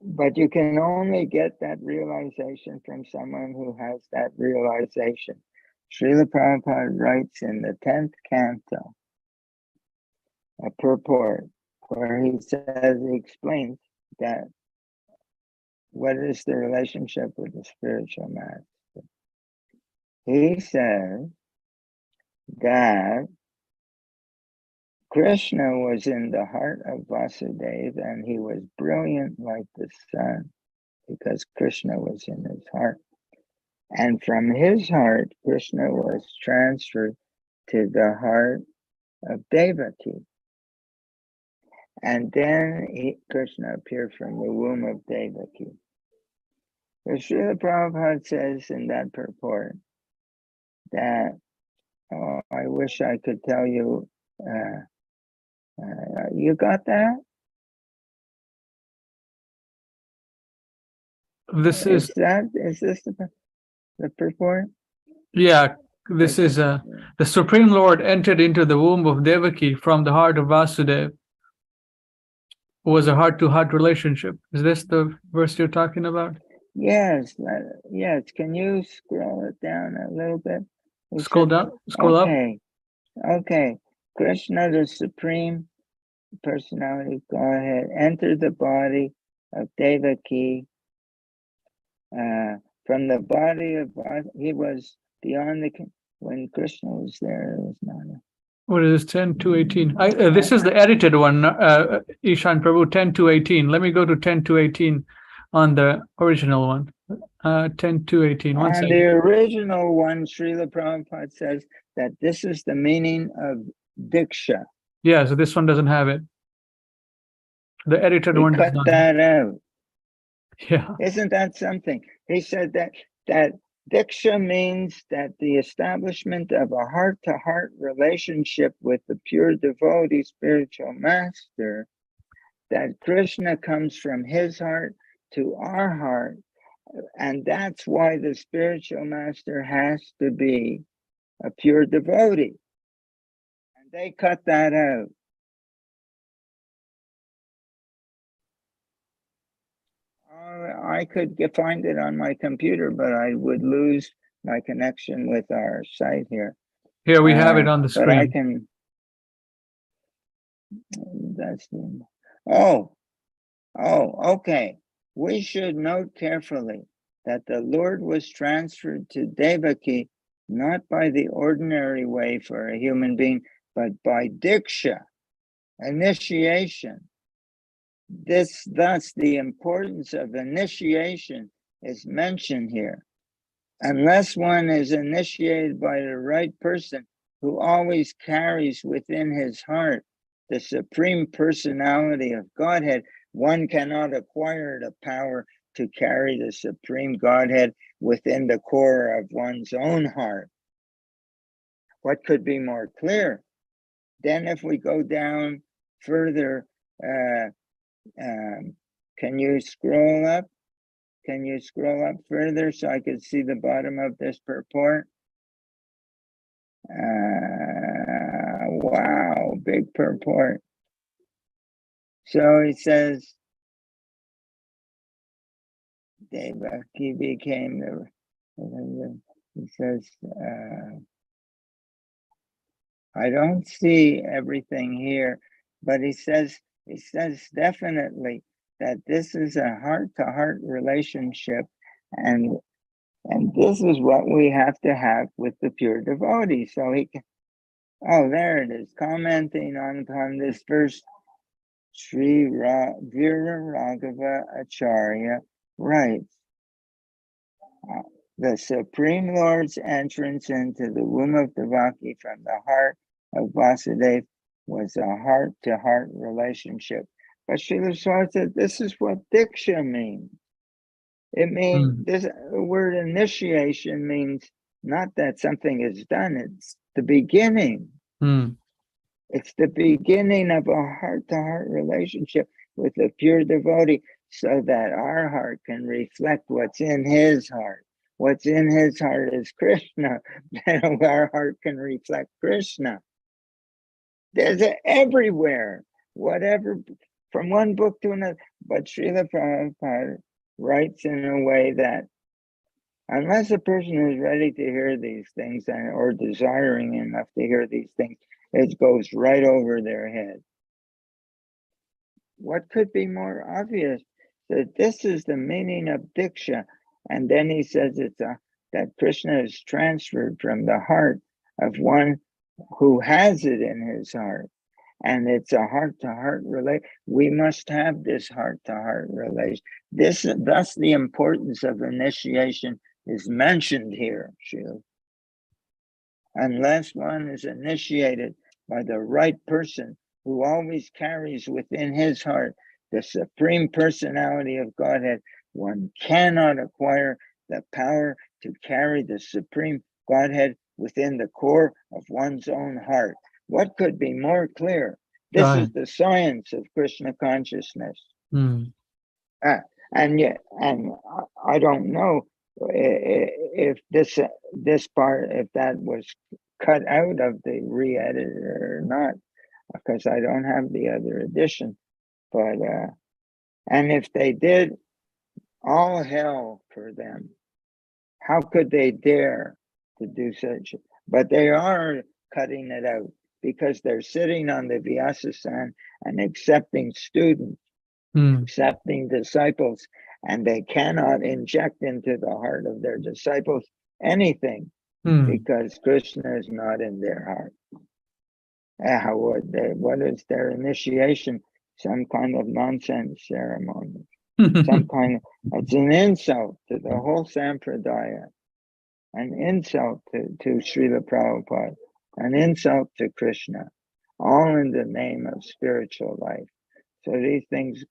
but you can only get that realization from someone who has that realization. Srila Prabhupada writes in the 10th canto, a purport, where he explains that what is the relationship with the spiritual master. He says that Krishna was in the heart of Vasudeva and he was brilliant like the sun because Krishna was in his heart. And from his heart, Krishna was transferred to the heart of Devaki. And then Krishna appeared from the womb of Devaki. So Srila Prabhupada says in that purport that, I wish I could tell you, you got that? Is this the purport? Yeah, this is the Supreme Lord entered into the womb of Devaki from the heart of Vasudeva. It was a heart-to-heart relationship. Is this the verse you're talking about? Yes. Can you scroll it down a little bit? Scroll up. Okay. Krishna, the Supreme Personality, go ahead. Enter the body of Devaki. From the body of he was beyond when Krishna was there. It was not. What is 10:2:18? This is the edited one, Ishan Prabhu, 10:2:18. Let me go to 10:2:18 on the original one. 10:2:18. On the original one, Srila Prabhupada says that this is the meaning of Diksha. Yeah, so this one doesn't have it. The edited one does not. Cut that out. Yeah. Isn't that something? He said that Diksha means that the establishment of a heart-to-heart relationship with the pure devotee spiritual master, that Krishna comes from his heart to our heart, And that's why the spiritual master has to be a pure devotee. And they cut that out. I could find it on my computer, but I would lose my connection with our site here. Here we have it on the But I screen. can. That's the. Oh, okay. We should note carefully that the Lord was transferred to Devaki not by the ordinary way for a human being, but by diksha, initiation. Thus, the importance of initiation is mentioned here. Unless one is initiated by the right person who always carries within his heart the Supreme Personality of Godhead, one cannot acquire the power to carry the Supreme Godhead within the core of one's own heart. What could be more clear? Then if we go down further, can you scroll up? Can you scroll up further so I could see the bottom of this purport? Wow, big purport. So he says, Devaki became the, he says, I don't see everything here, but he says definitely that this is a heart-to-heart relationship, and this is what we have to have with the pure devotee. So he can, oh, there it is, commenting upon this verse, Sri Viraraghava Acharya writes, the Supreme Lord's entrance into the womb of Devaki from the heart of Vasudeva was a heart-to-heart relationship. But Srila Swami said, this is what Diksha means. It means, this word initiation means not that something is done, it's the beginning. It's the beginning of a heart-to-heart relationship with a pure devotee so that our heart can reflect what's in his heart. What's in his heart is Krishna. Our heart can reflect Krishna. There's everywhere, whatever, from one book to another. But Srila Prabhupada writes in a way that unless a person is ready to hear these things or desiring enough to hear these things, it goes right over their head. What could be more obvious? That this is the meaning of Diksha. And then he says that Krishna is transferred from the heart of one who has it in his heart. And it's a heart-to-heart relation. We must have this heart-to-heart relation. Thus the importance of initiation is mentioned here, Srila. Unless one is initiated by the right person who always carries within his heart the Supreme Personality of Godhead, one cannot acquire the power to carry the Supreme Godhead within the core of one's own heart. What could be more clear? This is the science of Krishna consciousness. And I don't know if this part, if that was cut out of the re-edit or not, because I don't have the other edition. But and if they did, all hell for them. How could they dare to do such? But they are cutting it out because they're sitting on the Vyasa-san and accepting students, accepting disciples, and they cannot inject into the heart of their disciples anything because Krishna is not in their heart. How would they? What is their initiation? Some kind of nonsense ceremony. Some kind of, it's an insult to the whole Sampradaya, an insult to Srila Prabhupada, an insult to Krishna, all in the name of spiritual life. So these things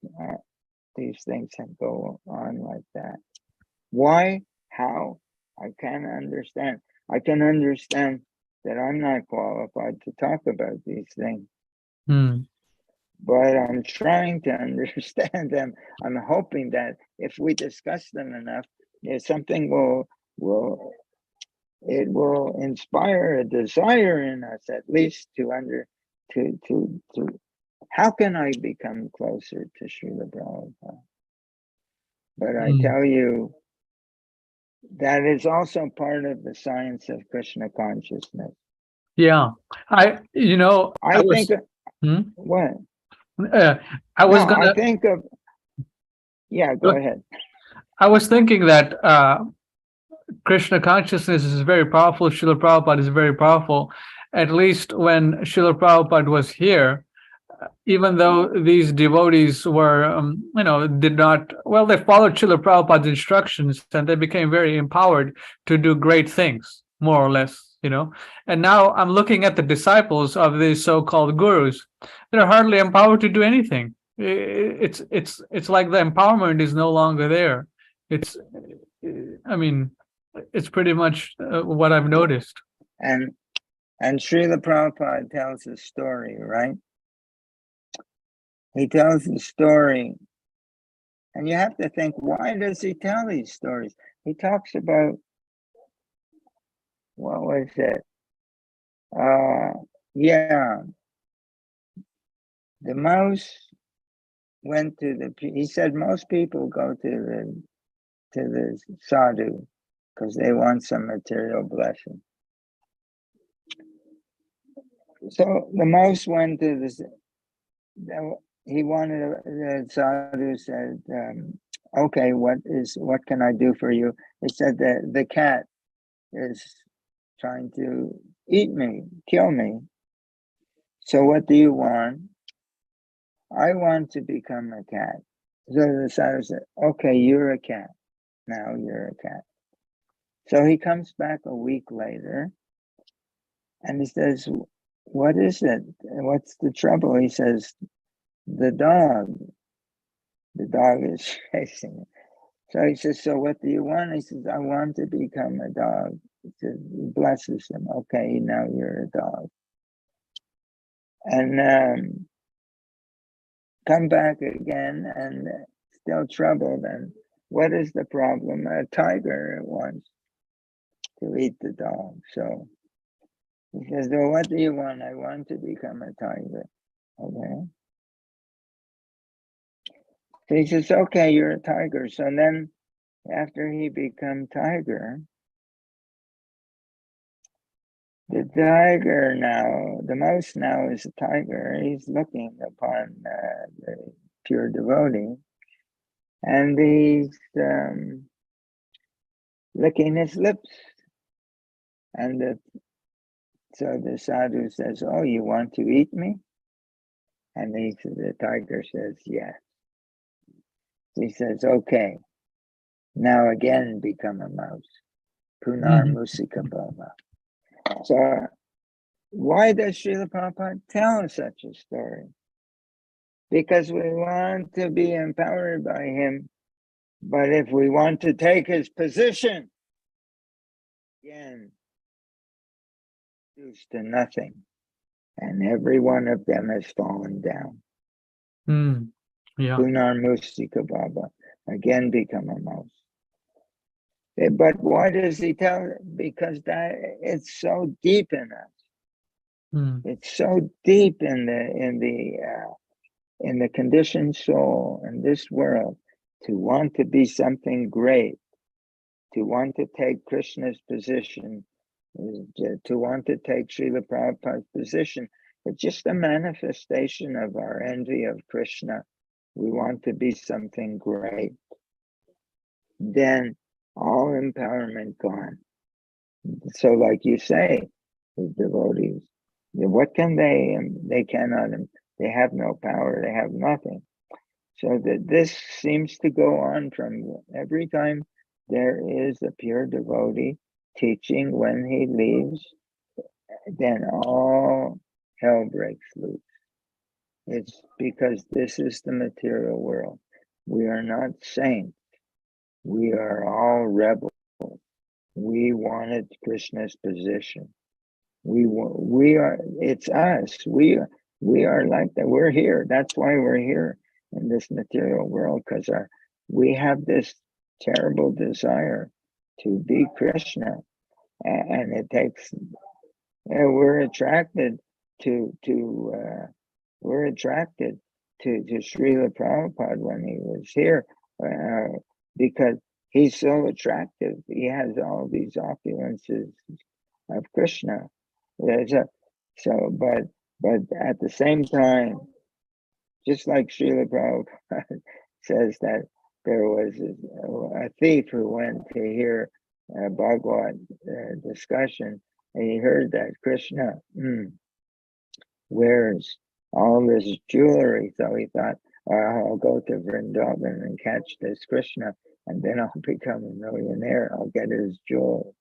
can go on like that. Why? How? I can't understand. I can understand that I'm not qualified to talk about these things. But I'm trying to understand them. I'm hoping that if we discuss them enough, If something will it will inspire a desire in us, at least to how can I become closer to Srila Prabhupada? But I tell you, that is also part of the science of Krishna consciousness. Yeah, I think Hmm? what? I was No, gonna. I think of go ahead. I was thinking that Krishna consciousness is very powerful. Srila Prabhupada is very powerful. At least when Srila Prabhupada was here, even though these devotees were, did not, well, they followed Srila Prabhupada's instructions and they became very empowered to do great things, more or less, And now I'm looking at the disciples of these so-called gurus. They're hardly empowered to do anything. It's like the empowerment is no longer there. It's pretty much what I've noticed. And Srila Prabhupada tells a story, right? He tells a story, and you have to think, why does he tell these stories? He talks about, what was it? The mouse went to he said most people go to the sadhu because they want some material blessing. So the mouse went to the sadhu said, okay, what can I do for you? He said that the cat is trying to eat me, kill me. So what do you want? I want to become a cat. So the sadhu said, okay, you're a cat. Now you're a cat. So he comes back a week later and he says, what is it? What's the trouble? He says, the dog is chasing me. So he says, so what do you want? He says, I want to become a dog. He says, he blesses him. Okay, now you're a dog. And come back again and still troubled. And what is the problem? A tiger wants to eat the dog. So he says, well, what do you want? I want to become a tiger. Okay. So he says, okay, you're a tiger. So then after he become tiger, the tiger now, the mouse now is a tiger. He's looking upon the pure devotee. And he's licking his lips. And so the sadhu says, oh, you want to eat me? And the tiger says, yes. He says, okay, now again become a mouse. Punar musika bhava. So why does Srila Prabhupada tell such a story? Because we want to be empowered by him, but if we want to take his position, again, reduced to nothing. And every one of them has fallen down. Yeah. Punar musika bhava. Again become a mouse. But why does he tell? Because that it's so deep in us. It's so deep in the conditioned soul in this world to want to be something great, to want to take Krishna's position, to want to take Srila Prabhupada's position. It's just a manifestation of our envy of Krishna. We want to be something great. Then all empowerment gone. So like you say, the devotees, what can they? They cannot, they have no power, they have nothing. So that this seems to go on from every time there is a pure devotee teaching, when he leaves, then all hell breaks loose. It's because this is the material world. We are not saints. We are all rebels. We wanted Krishna's position. We are. It's us. We are like that. We're here. That's why we're here in this material world, because we have this terrible desire to be Krishna, and it takes. We're attracted to Srila Prabhupada when he was here, because he's so attractive. He has all these opulences of Krishna. But at the same time, just like Srila Prabhupada says that there was a thief who went to hear a Bhagavad discussion, and he heard that Krishna wears all this jewelry. So he thought, I'll go to Vrindavan and catch this Krishna, and then I'll become a millionaire. I'll get his jewelry.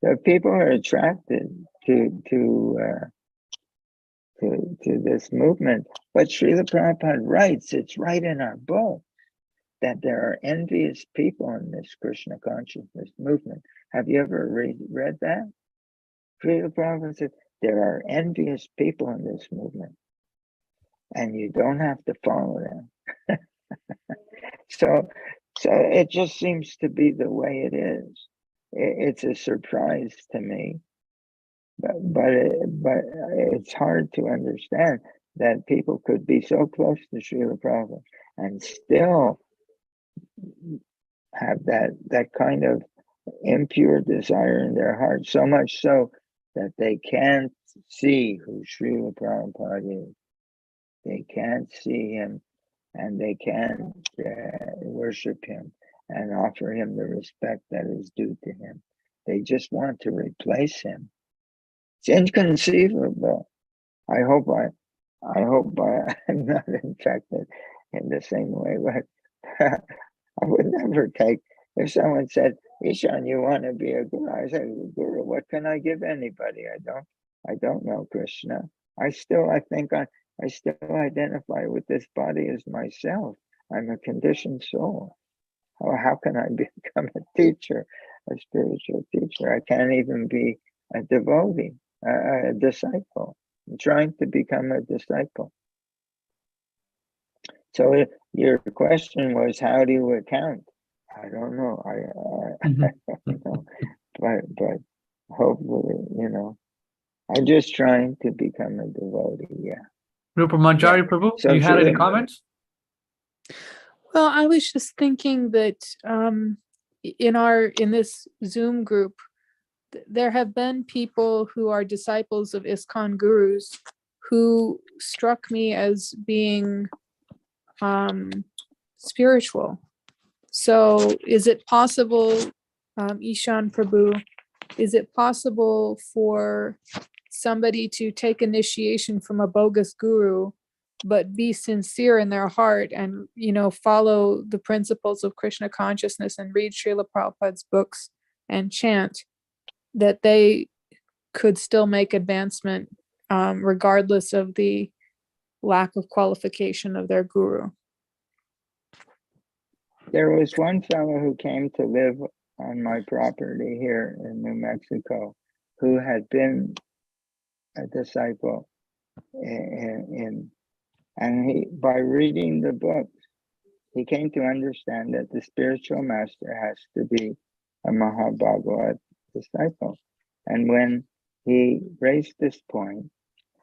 So people are attracted to this movement. But Srila Prabhupada writes, it's right in our book, that there are envious people in this Krishna consciousness movement. Have you ever read that? Srila Prabhupada said, there are envious people in this movement, and you don't have to follow them. So it just seems to be the way it is. It's a surprise to me, but it's hard to understand that people could be so close to Srila Prabhupada and still have that kind of impure desire in their heart, so much so that they can't see who Srila Prabhupada is. They can't see him, and they can't worship him and offer him the respect that is due to him. They just want to replace him. It's inconceivable. I hope I'm not infected in the same way, but I would never take, if someone said, Ishan, you want to be a guru? I say, Guru, what can I give anybody? I don't know Krishna. I still identify with this body as myself. I'm a conditioned soul. How can I become a teacher, a spiritual teacher? I can't even be a devotee, a disciple. I'm trying to become a disciple. So your question was, how do you account? I don't know. I don't know. But hopefully, I'm just trying to become a devotee. Yeah. Rupa manjri, Prabhu, So you had any Srila- comments? Well, I was just thinking that in this Zoom group, there have been people who are disciples of ISKCON gurus who struck me as being spiritual. So is it possible, Ishan Prabhu, is it possible for somebody to take initiation from a bogus guru, but be sincere in their heart and, follow the principles of Krishna consciousness and read Srila Prabhupada's books and chant, that they could still make advancement regardless of the lack of qualification of their guru? There was one fellow who came to live on my property here in New Mexico who had been a disciple and he, by reading the books, he came to understand that the spiritual master has to be a Mahabhagavad disciple. And when he raised this point,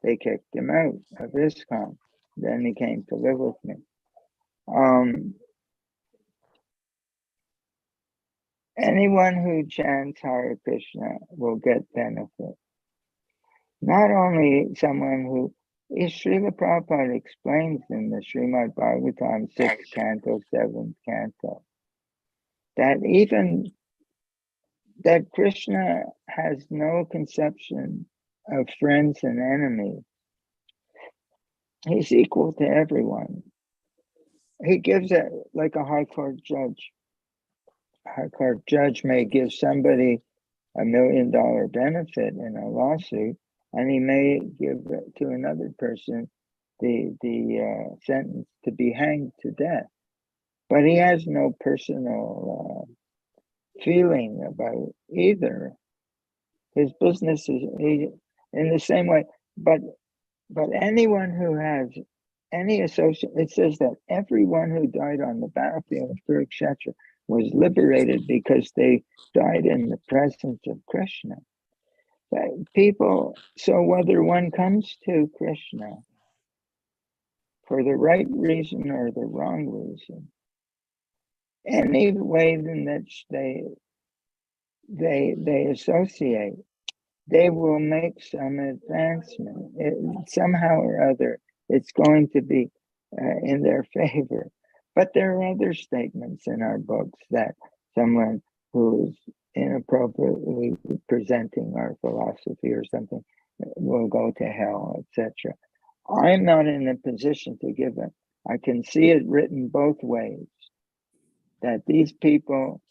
they kicked him out of ISKCON. Then he came to live with me. Anyone who chants Hare Krishna will get benefit. Not only someone who, Srila Prabhupada explains in the Srimad Bhagavatam 6th canto, 7th canto, that Krishna has no conception of friends and enemies. He's equal to everyone. He gives it like a high court judge. A high court judge may give somebody $1 million benefit in a lawsuit, and he may give to another person the sentence to be hanged to death. But he has no personal feeling about either. His business is in the same way. But anyone who has any association, it says that everyone who died on the battlefield of Kurukshetra was liberated because they died in the presence of Krishna. People, so whether one comes to Krishna for the right reason or the wrong reason, any way in which they associate, they will make some advancement. Somehow or other, it's going to be in their favor. But there are other statements in our books that someone who is inappropriately presenting our philosophy or something will go to hell, etc. I'm not in a position to give it. I can see it written both ways, that these people,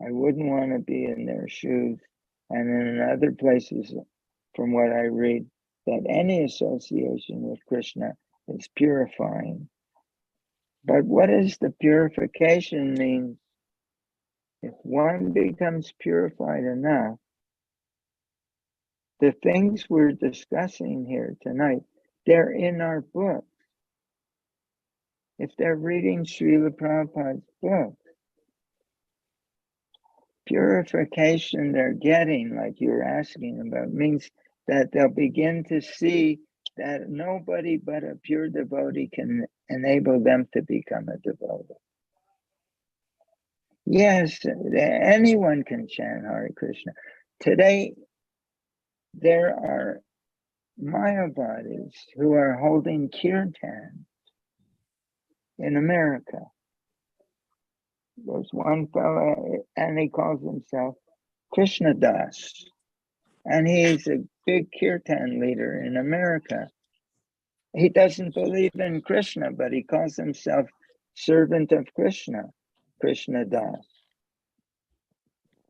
I wouldn't want to be in their shoes. And in other places, from what I read, that any association with Krishna is purifying. But what does the purification mean? If one becomes purified enough, the things we're discussing here tonight, they're in our book. If they're reading Srila Prabhupada's book, purification they're getting, like you're asking about, means that they'll begin to see that nobody but a pure devotee can enable them to become a devotee. Yes, anyone can chant Hare Krishna. Today, there are Mayavadis who are holding kirtan in America. There's one fellow, and he calls himself Krishna Das, and he's a big kirtan leader in America. He doesn't believe in Krishna, but he calls himself servant of Krishna, Krishna Das.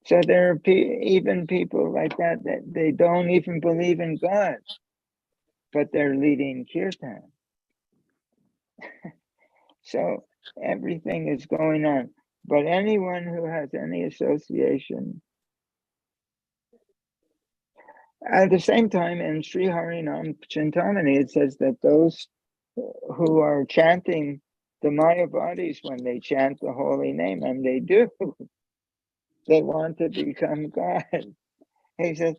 So there are even people like that they don't even believe in God, but they're leading kirtan. So everything is going on. But anyone who has any association, at the same time, in Sri Harinam Chintamani, it says that those who are chanting the Mayavadis, when they chant the holy name, and they do, they want to become God. He says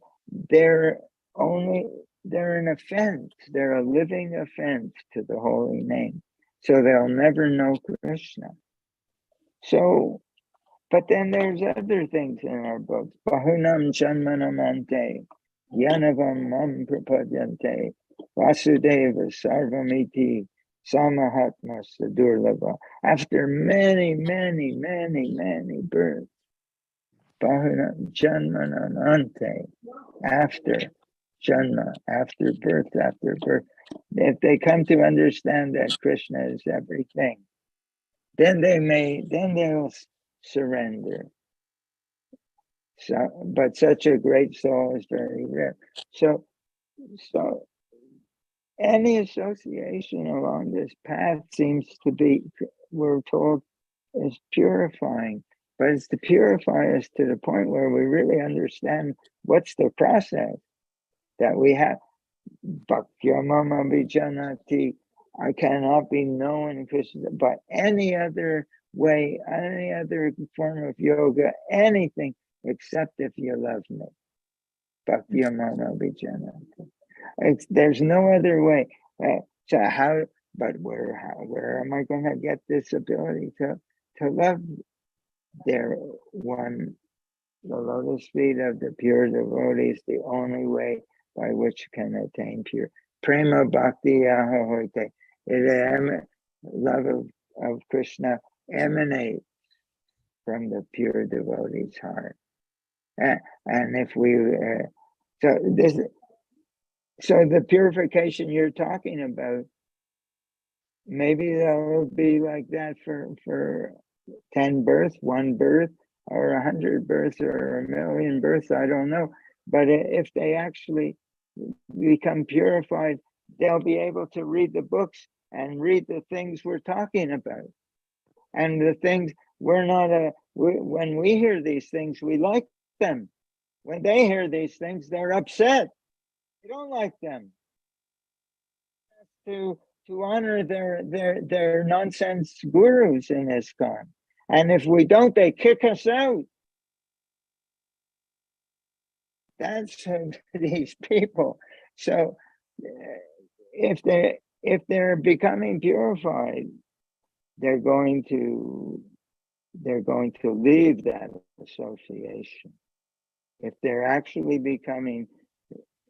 they're an offense. They're a living offense to the holy name. So they'll never know Krishna. So, but then there's other things in our books. Bahunam Janmanamante, Yanavam Mam Prapadyante, Vasudeva Sarvamiti, Samahatma Sadurlava. After many, many, many, many births, Bahunam Janmanamante, after Janma, after birth, if they come to understand that Krishna is everything, then they'll surrender. So, but such a great soul is very rare. So any association along this path seems to be, we're told, is purifying, but it's to purify us to the point where we really understand what's the process that we have. Bhakya mama vijanati, I cannot be known Krishna by any other way, any other form of yoga, anything except if you love me. Bhakya mama vijanati. There's no other way. So how? But where am I going to get this ability to love their one? The lotus feet of the pure devotee is the only way by which you can attain pure. Prema bhakti ahoite. Love of Krishna emanates from the pure devotee's heart. And if we, so the purification you're talking about, maybe that'll be like that for 10 births, 1 birth, or 100 births, or 1,000,000 births, I don't know. But if they actually become purified, they'll be able to read the books and read the things we're talking about. And the things when we hear these things, we like them. When they hear these things, they're upset. They don't like them. To honor their nonsense gurus in ISKCON. And if we don't, they kick us out. That's these people. So if they're becoming purified, they're going to leave that association. If they're actually becoming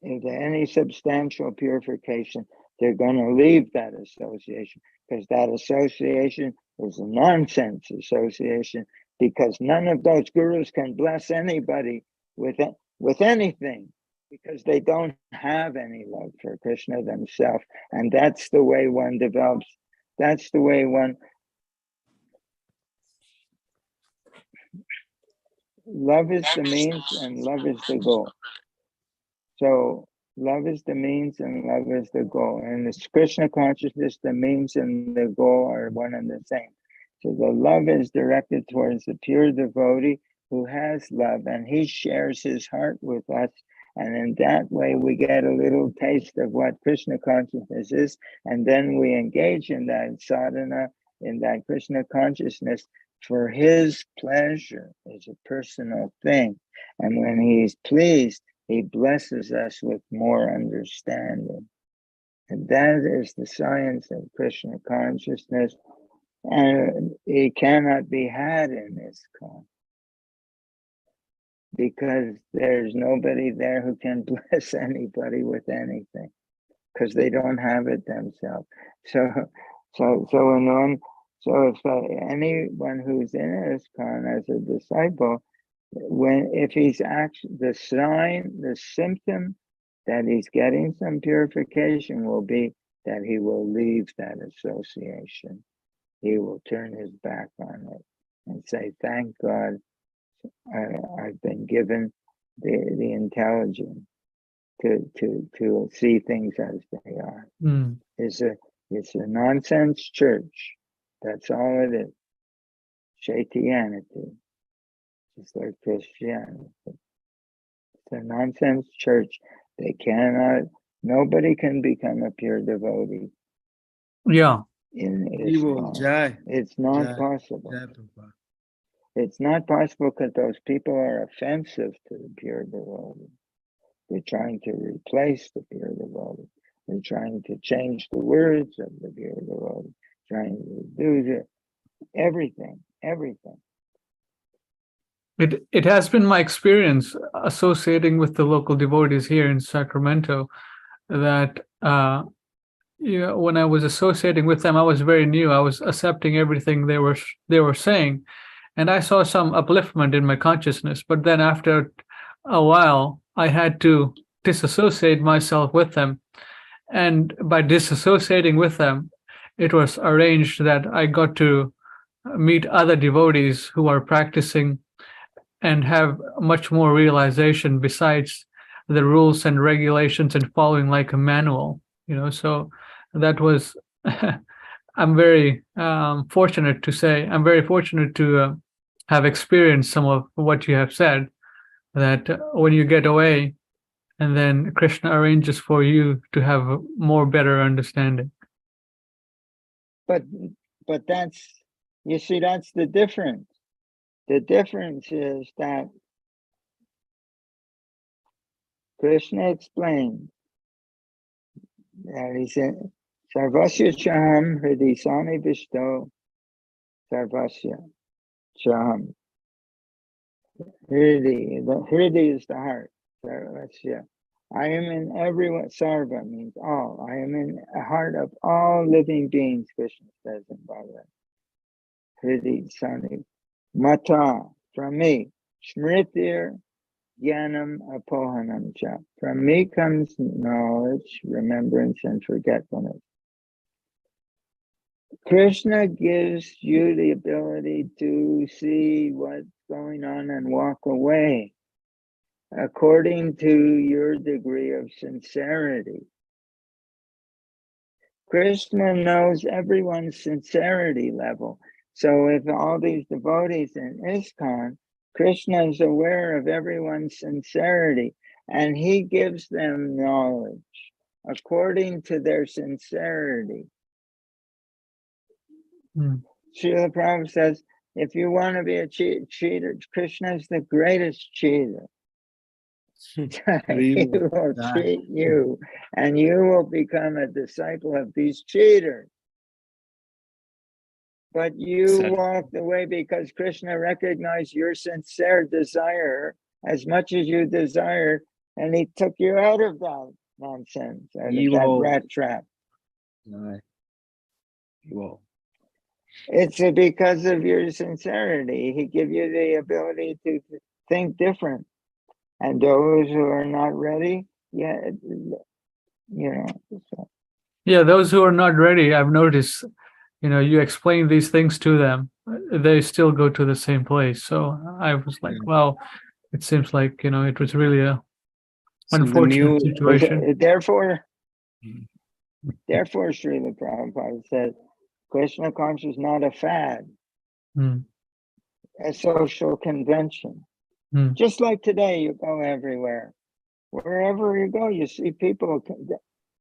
into any substantial purification, they're going to leave that association, because that association is a nonsense association, because none of those gurus can bless anybody with anything, because they don't have any love for Krishna themselves. And that's the way one develops. That's the way one. Love is the means and love is the goal. So love is the means and love is the goal. And this Krishna consciousness, the means and the goal are one and the same. So the love is directed towards the pure devotee who has love, and he shares his heart with us. And in that way, we get a little taste of what Krishna consciousness is. And then we engage in that sadhana, in that Krishna consciousness for his pleasure as a personal thing. And when he's pleased, he blesses us with more understanding. And that is the science of Krishna consciousness. And it cannot be had in ISKCON, because there's nobody there who can bless anybody with anything, because they don't have it themselves. So if anyone who's in ISKCON as a disciple, if he's actually, the symptom that he's getting some purification will be that he will leave that association. He will turn his back on it and say, thank God I've been given the intelligence to see things as they are. It's a nonsense church. That's all it is. Shaitanity. It's like Christianity. It's a nonsense church. Nobody can become a pure devotee. Yeah. It's not possible. It's not possible because those people are offensive to the pure devotee. They're trying to replace the pure devotee. They're trying to change the words of the pure devotee. Trying to do everything. It has been my experience associating with the local devotees here in Sacramento that when I was associating with them, I was very new. I was accepting everything they were saying, and I saw some upliftment in my consciousness. But then after a while, I had to disassociate myself with them, and by disassociating with them, it was arranged that I got to meet other devotees who are practicing and have much more realization besides the rules and regulations and following like a manual, so that was I'm very fortunate to have experienced some of what you have said, that when you get away and then Krishna arranges for you to have a more better understanding. But that's the difference. The difference is that Krishna explained that he said, Sarvasya Chaham Hridi Sani Vishto Sarvasya Chaham. Hridi is the heart. Sarvasya. I am in everyone. Sarva means all. I am in the heart of all living beings, Krishna says in Bhagavad. Hridi Sani. Mata, from me. Smritir Jnanam Apohanam Cha. From me comes knowledge, remembrance, and forgetfulness. Krishna gives you the ability to see what's going on and walk away according to your degree of sincerity. Krishna knows everyone's sincerity level. So if all these devotees in ISKCON, Krishna is aware of everyone's sincerity, and he gives them knowledge according to their sincerity. Srila Prabhupada says If you want to be a cheater, Krishna is the greatest cheater. He will cheat you, and you will become a disciple of these cheaters. But you walked away because Krishna recognized your sincere desire as much as you desired, and he took you out of that nonsense, out of that rat trap. It's because of your sincerity. He gave you the ability to think different. And those who are not ready, So. Yeah, those who are not ready, I've noticed, you explain these things to them, they still go to the same place. So I was like, well, it seems like, it was really a unfortunate situation. Therefore, Srila Prabhupada said, Krishna consciousness is not a fad, a social convention. Just like today, you go everywhere. Wherever you go, you see people.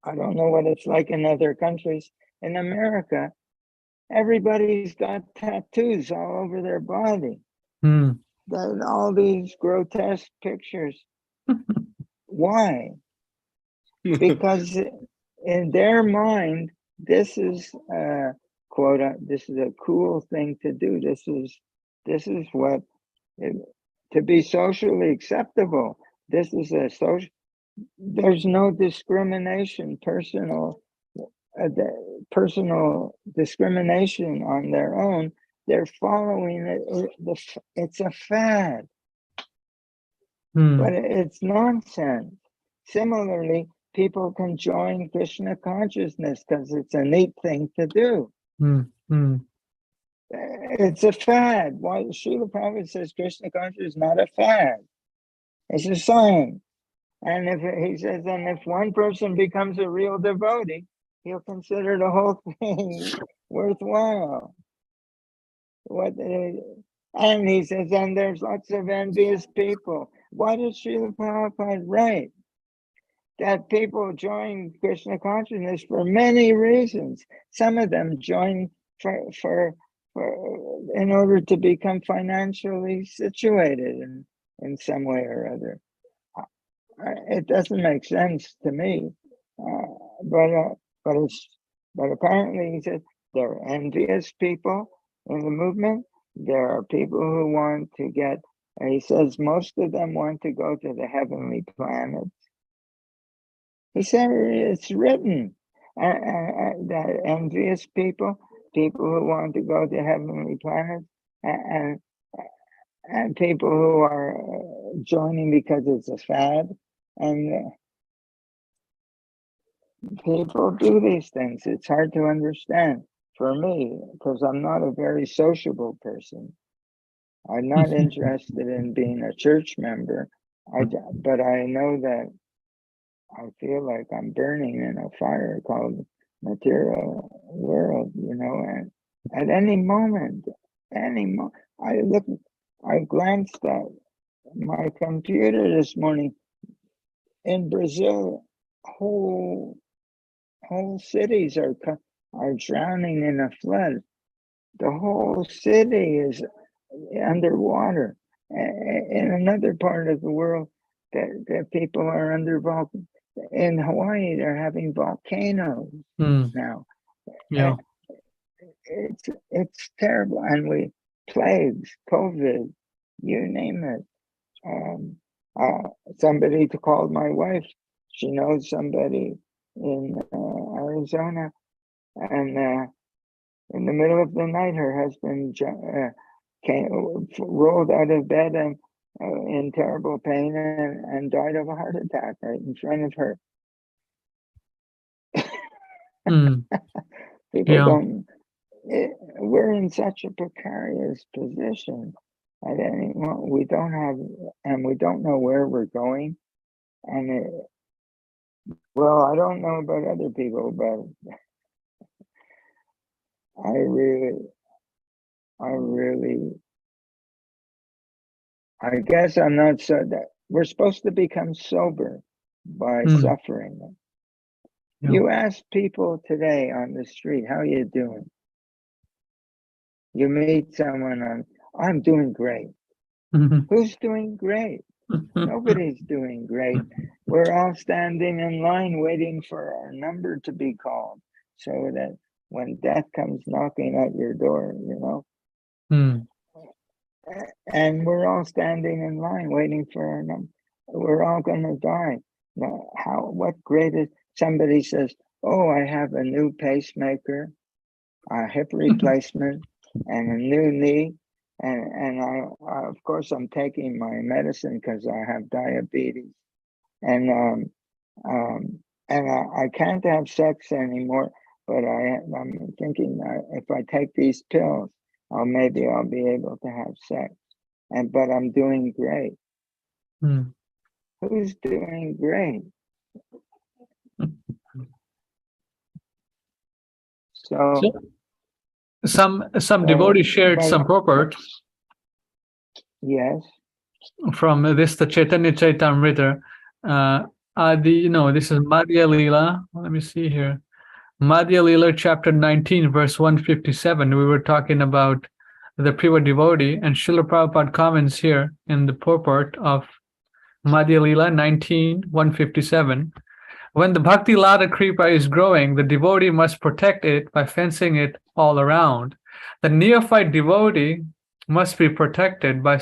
I don't know what it's like in other countries. In America, everybody's got tattoos all over their body. All these grotesque pictures. Why? Because in their mind, this is this is a cool thing to do. This is what to be socially acceptable. This is a social. There's no discrimination, personal discrimination on their own. They're following it. It's a fad, but it's nonsense. Similarly, people can join Krishna consciousness because it's a neat thing to do. It's a fad. Why Srila Prabhupada says Krishna consciousness is not a fad. It's a science. And if one person becomes a real devotee, he'll consider the whole thing worthwhile. And he says, and there's lots of envious people. Why does Srila Prabhupada write that people join Krishna consciousness for many reasons? Some of them join for in order to become financially situated in some way or other. It doesn't make sense to me, but apparently he said there are envious people in the movement. There are people who want to get. He says most of them want to go to the heavenly planets. He said it's written that envious people who want to go to heavenly planets, and people who are joining because it's a fad. And people do these things. It's hard to understand for me because I'm not a very sociable person. I'm not interested in being a church member. But I know that I feel like I'm burning in a fire called material world, and at any moment, I glanced at my computer this morning. In Brazil, whole cities are drowning in a flood. The whole city is underwater. In another part of the world, that people are under volcanoes. In Hawaii, they're having volcanoes now. Yeah, it's terrible, and plagues, COVID, you name it. Somebody called my wife. She knows somebody in Arizona, and in the middle of the night, her husband rolled out of bed and in terrible pain and died of a heart attack right in front of her. People don't. We're in such a precarious position. At any moment, we don't know where we're going. And I don't know about other people, but I guess I'm not so that we're supposed to become sober by suffering. You ask people today on the street, how are you doing? You meet someone and I'm doing great. Who's doing great? Nobody's doing great. We're all standing in line waiting for our number to be called, so that when death comes knocking at your door, and we're all standing in line waiting for our number. We're all going to die. Now, what great is, somebody says, oh, I have a new pacemaker, a hip replacement, and a new knee. And I, of course, I'm taking my medicine because I have diabetes. And I can't have sex anymore, but I'm thinking if I take these pills, maybe I'll be able to have sex. But I'm doing great. Who's doing great? So some devotees shared some purport. Yes. From this the Chaitanya Chaitamrita. This is Madhya Leela. Let me see here. Madhya Leela, chapter 19, verse 157. We were talking about the pure devotee, and Srila Prabhupada comments here in the purport of Madhya Leela 19, 157. When the Bhakti Lada Kripa is growing, the devotee must protect it by fencing it all around. The neophyte devotee must be protected by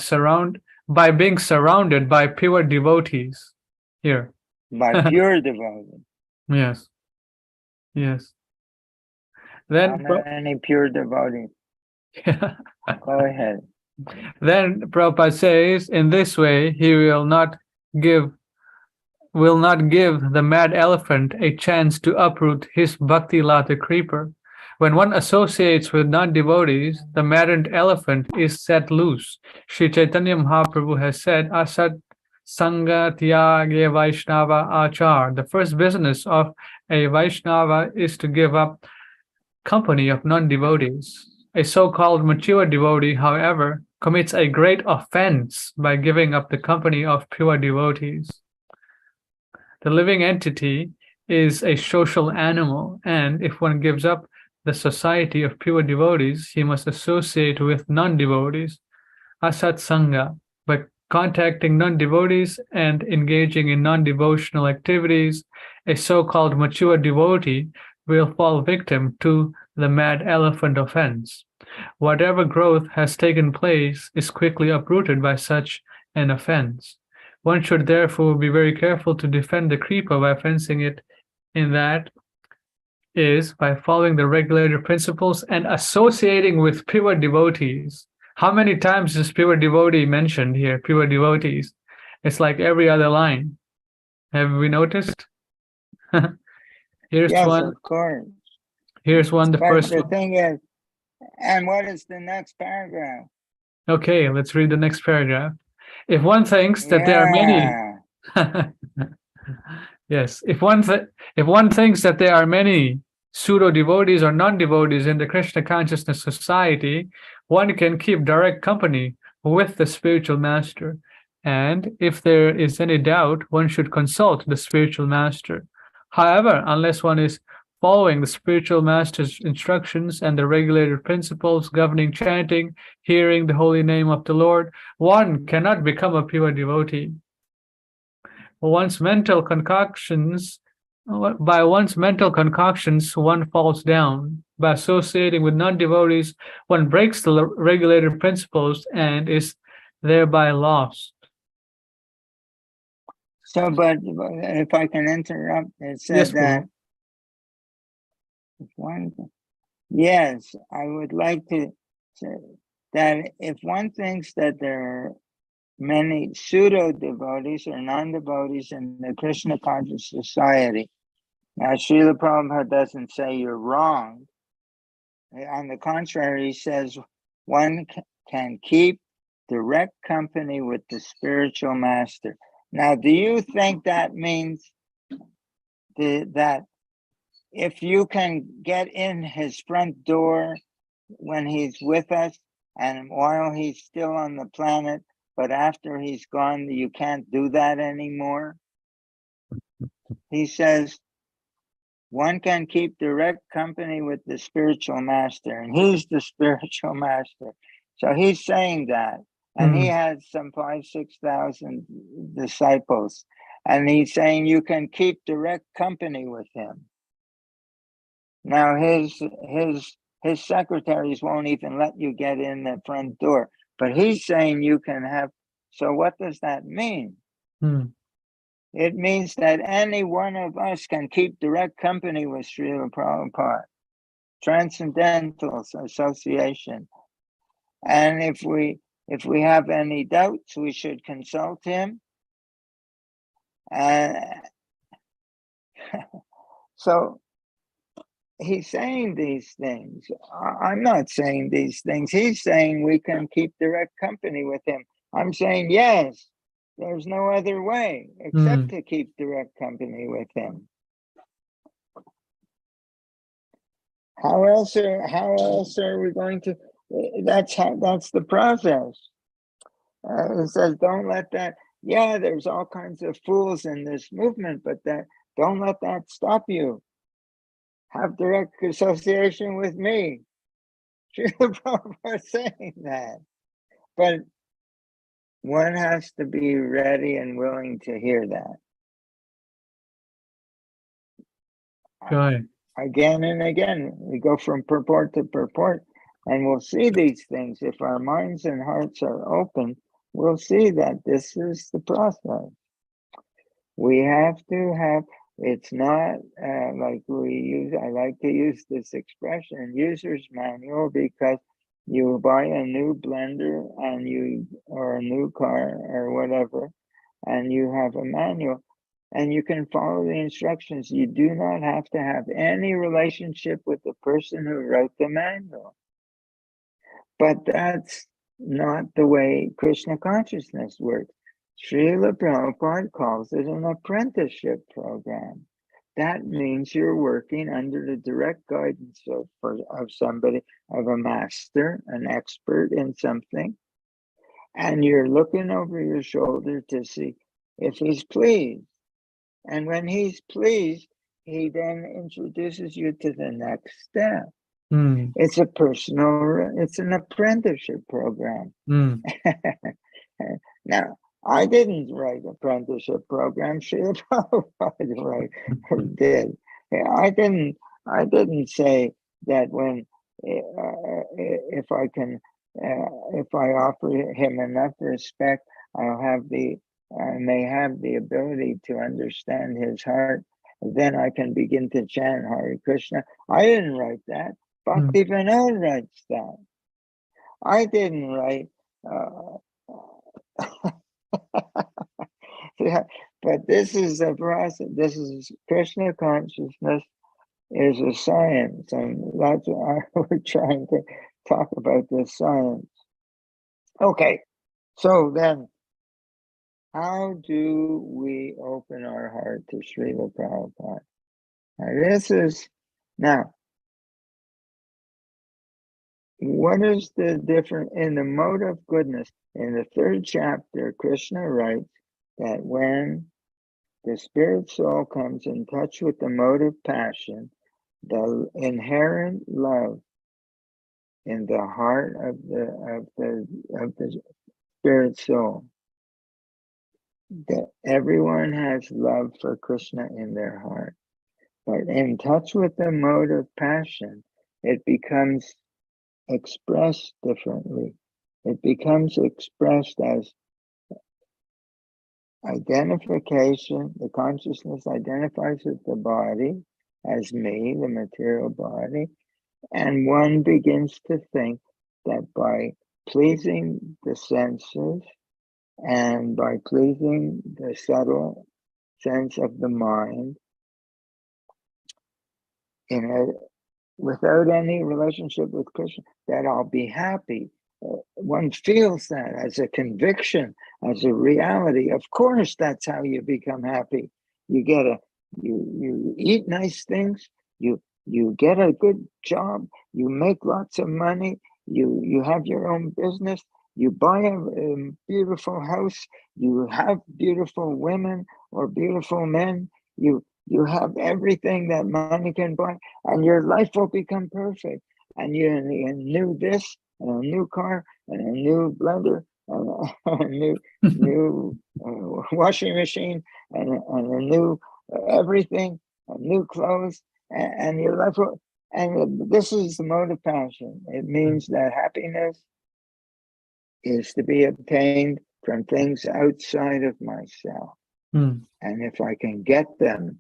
being surrounded by pure devotees. Here. By pure devotees. Yes. Yes. Then how many pure devotees? Go ahead. Then Prabhupada says, in this way, he will not give the mad elephant a chance to uproot his bhakti lata creeper. When one associates with non-devotees, the maddened elephant is set loose. Sri Chaitanya Mahaprabhu has said, Asat Sangha Tyage Vaishnava Achar. The first business of a Vaishnava is to give up company of non-devotees. A so-called mature devotee, however, commits a great offense by giving up the company of pure devotees. The living entity is a social animal, and if one gives up the society of pure devotees, he must associate with non-devotees, asat sangha. By contacting non-devotees and engaging in non-devotional activities, a so-called mature devotee will fall victim to the mad elephant offense. Whatever growth has taken place is quickly uprooted by such an offense. One should therefore be very careful to defend the kripa by fencing it in, that is, by following the regulated principles and associating with pure devotees. How many times is pure devotee mentioned here, pure devotees? It's like every other line. Have we noticed? Here's yes, one. Of course. Here's one, the first the one. thing is, and what is the next paragraph? Okay, let's read the next paragraph. If one thinks that there are many, yes, if one thinks that there are many pseudo devotees or non-devotees in the Krishna consciousness society, one can keep direct company with the spiritual master. And if there is any doubt, one should consult the spiritual master. However, unless one is following the spiritual master's instructions and the regulated principles governing chanting, hearing the holy name of the Lord, one cannot become a pure devotee. By one's mental concoctions, one falls down. By associating with non-devotees, one breaks the regulated principles and is thereby lost. So, but if I can interrupt, it said Yes, that yes, I would like to say that if one thinks that there are many pseudo-devotees or non-devotees in the Krishna conscious society, now Srila Prabhupada doesn't say you're wrong. On the contrary, he says one can keep direct company with the spiritual master. Now, do you think that means that if you can get in his front door when he's with us and while he's still on the planet, but after he's gone, you can't do that anymore? He says one can keep direct company with the spiritual master, and he's the spiritual master. So he's saying that, and he has some 5,000-6,000 disciples, and he's saying you can keep direct company with him. Now his secretaries won't even let you get in the front door, but he's saying you can have. So what does that mean? It means that any one of us can keep direct company with Srila Prabhupada, transcendental association. And if we have any doubts, we should consult him. So he's saying these things. I'm not saying these things. He's saying we can keep direct company with him. I'm saying yes. There's no other way except to keep direct company with him. How else are we going to? That's the process. It says, don't let that. Yeah, there's all kinds of fools in this movement, but don't let that stop you. Have direct association with me. Srila Prabhupada is saying that, but one has to be ready and willing to hear that. Right. Again and again, we go from purport to purport, and we'll see these things. If our minds and hearts are open, we'll see that this is the process. We have to have, it's not like we use, I like to use this expression, user's manual, because you buy a new blender or a new car or whatever, and you have a manual and you can follow the instructions. You do not have to have any relationship with the person who wrote the manual. But that's not the way Krishna consciousness works. Srila Prabhupada calls it an apprenticeship program. That means you're working under the direct guidance of somebody, of a master, an expert in something, and you're looking over your shoulder to see if he's pleased. And when he's pleased, he then introduces you to the next step. It's an apprenticeship program. Now, I didn't write apprenticeship program. Srila Prabhupada did. I didn't say that when if I offer him enough respect, I may have the ability to understand his heart. Then I can begin to chant Hare Krishna. I didn't write that. Bhakti Vinod writes that. I didn't write. But this is a process. This is Krishna consciousness is a science, and that's why we're trying to talk about this science. Okay, so then, how do we open our heart to Srila Prabhupada? Now, what is the difference in the mode of goodness? In the 3rd chapter, Krishna writes that when the spirit soul comes in touch with the mode of passion, the inherent love in the heart of the spirit soul, that everyone has love for Krishna in their heart. But in touch with the mode of passion, it becomes expressed differently. It becomes expressed as identification. The consciousness identifies with the body as me, the material body, and one begins to think that by pleasing the senses and by pleasing the subtle sense of the mind, without any relationship with Krishna, that I'll be happy. One feels that as a conviction, as a reality. Of course, that's how you become happy. You eat nice things, you get a good job, you make lots of money, you have your own business, you buy a beautiful house, you have beautiful women or beautiful men, you You have everything that money can buy, and your life will become perfect. And you new this, and a new car, and a new blender, and a new washing machine, and a new everything, and new clothes, and your life will. And this is the mode of passion. It means that happiness is to be obtained from things outside of myself. Mm. And if I can get them,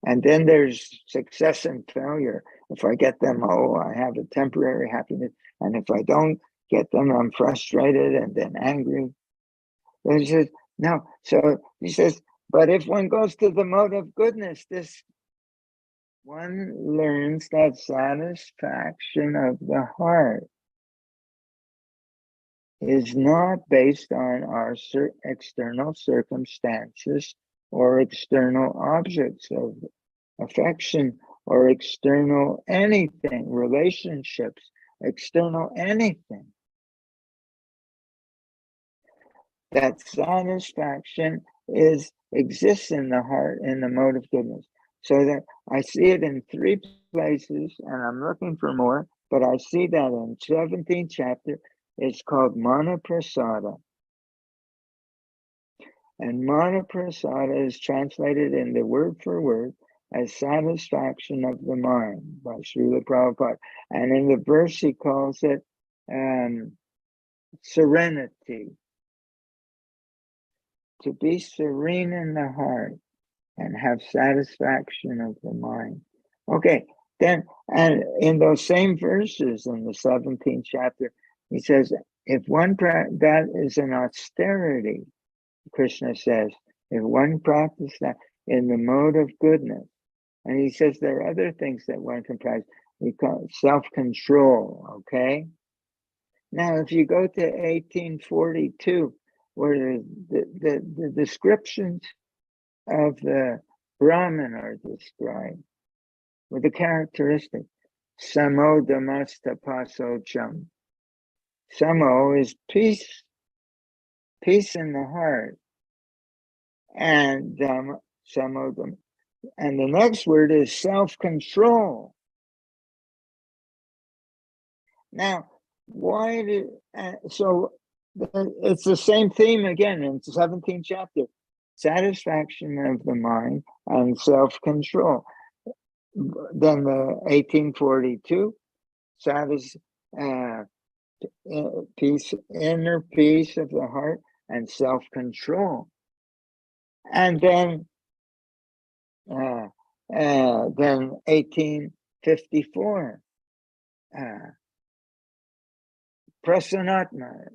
and then there's success and failure. If I get them, oh, I have a temporary happiness. And if I don't get them, I'm frustrated and then angry. And he says, no. So he says, but if one goes to the mode of goodness, this one learns that satisfaction of the heart is not based on our external circumstances or external objects of affection or external anything, relationships, external anything. That satisfaction exists in the heart in the mode of goodness. So that I see it in 3 places, and I'm looking for more, but I see that in 17th chapter. It's called Manaprasada. And Manaprasada is translated in the word for word as satisfaction of the mind by Srila Prabhupada. And in the verse, he calls it serenity. To be serene in the heart and have satisfaction of the mind. Okay, then, and in those same verses in the 17th chapter, he says, if one, that is an austerity, Krishna says, if one practices that in the mode of goodness, and he says there are other things that one can practice, we call self-control, okay? Now, if you go to 1842, where the descriptions of the Brahman are described, with the characteristic, samo damastapasocham. Samo is peace, peace in the heart, and samodam. And the next word is self-control. Now, why did so? It's the same theme again in the 17th chapter: satisfaction of the mind and self-control. Then the 1842, peace, inner peace of the heart and self-control. And then 1854, prasanatma,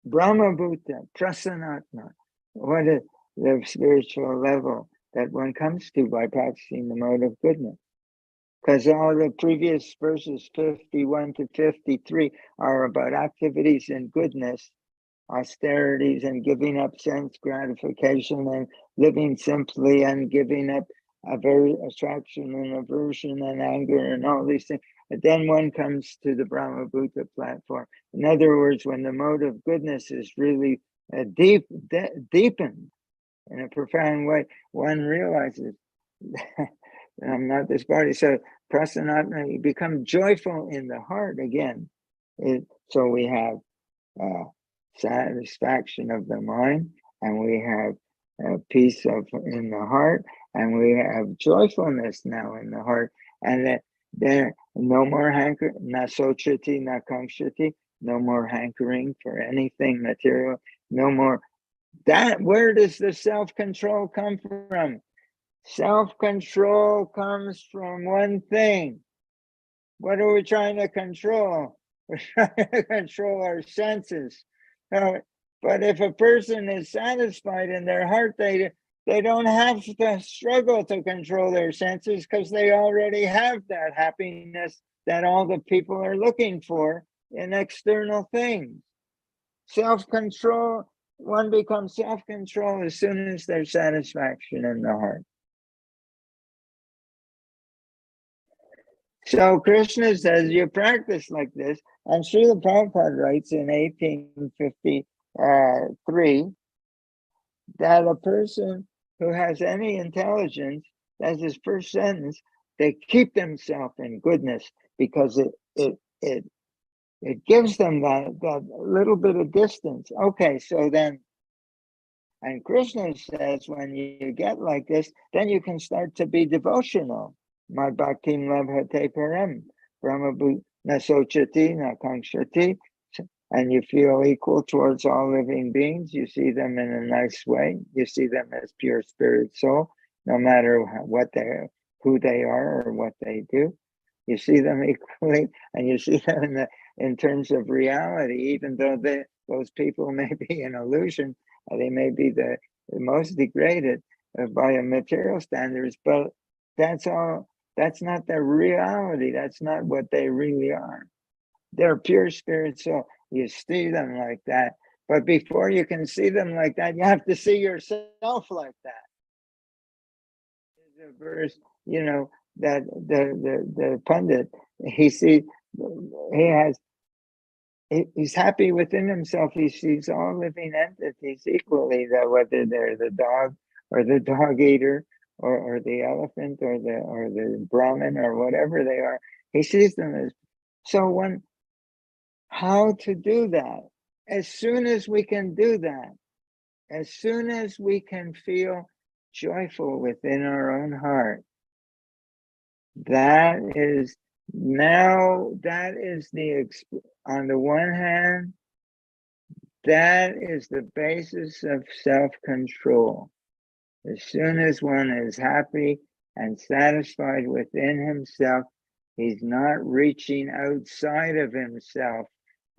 Brahmabhuta, prasanatma. What is the spiritual level that one comes to by practicing the mode of goodness? Because all the previous verses 51 to 53 are about activities in goodness, austerities, and giving up sense gratification and living simply and giving up attraction and aversion and anger and all these things. But then one comes to the Brahmabhuta platform. In other words, when the mode of goodness is really deepened in a profound way, one realizes I'm not this body. So prasanatma, you become joyful in the heart again. So we have satisfaction of the mind, and we have peace in the heart, and we have joyfulness now in the heart, and that there no more hanker, na sochati, na kankshati, no more hankering for anything material, no more. That, where does the self-control come from? Self-control comes from one thing. What are we trying to control? We're trying to control our senses. But if a person is satisfied in their heart, they don't have to struggle to control their senses because they already have that happiness that all the people are looking for in external things. Self-control, one becomes self-control as soon as there's satisfaction in the heart. So Krishna says you practice like this, and Srila Prabhupada writes in 1853 that a person who has any intelligence that's his first sentence. They keep themselves in goodness because it gives them that little bit of distance. Okay, so then, and Krishna says, when you get like this, then you can start to be devotional. My bhaktim labhate param, brahma nasochati nakamshati, and you feel equal towards all living beings. You see them in a nice way. You see them as pure spirit soul, no matter who they are or what they do. You see them equally, and you see them in terms of reality, even though those people may be an illusion, they may be the most degraded by a material standards, but that's all. That's not their reality. That's not what they really are. They're pure spirit soul. You see them like that, but before you can see them like that, you have to see yourself like that. There's a verse, that the pundit, he's happy within himself. He sees all living entities equally, that whether they're the dog or the dog eater or the elephant or the Brahmin or whatever they are, he sees them as. So how to do that? As soon as we can do that, as soon as we can feel joyful within our own heart, that is on the one hand, that is the basis of self-control. As soon as one is happy and satisfied within himself, he's not reaching outside of himself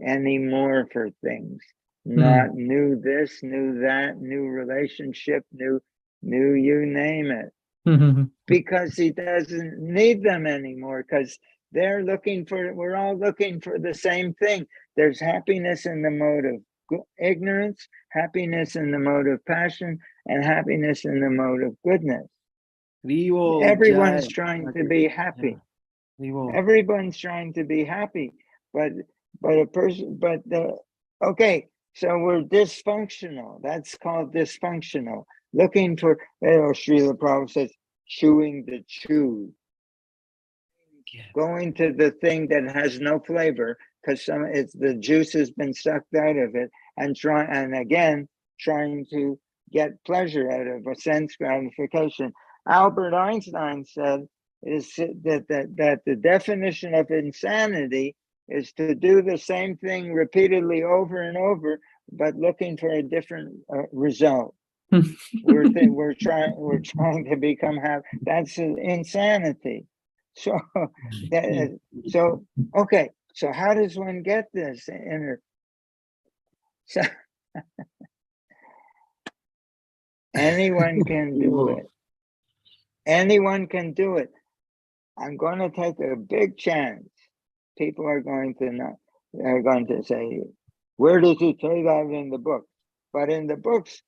anymore for things. Not new this, new that, new relationship, new you name it. Because he doesn't need them anymore, because we're all looking for the same thing. There's happiness in the mode of ignorance, happiness in the mode of passion, and happiness in the mode of goodness. Everyone's trying to be happy. Everyone's trying to be happy, but okay, so we're dysfunctional. That's called dysfunctional. Looking for, Srila Prabhupada says, chewing the chew. Going to the thing that has no flavor because the juice has been sucked out of it, and trying to get pleasure out of a sense gratification. Albert Einstein said that the definition of insanity is to do the same thing repeatedly over and over, but looking for a different result. We're trying to become happy. That's insanity. So okay. So how does one get this inner? So anyone can do it. Anyone can do it. I'm going to take a big chance. People are going to say, where does it say that in the book? But in the books,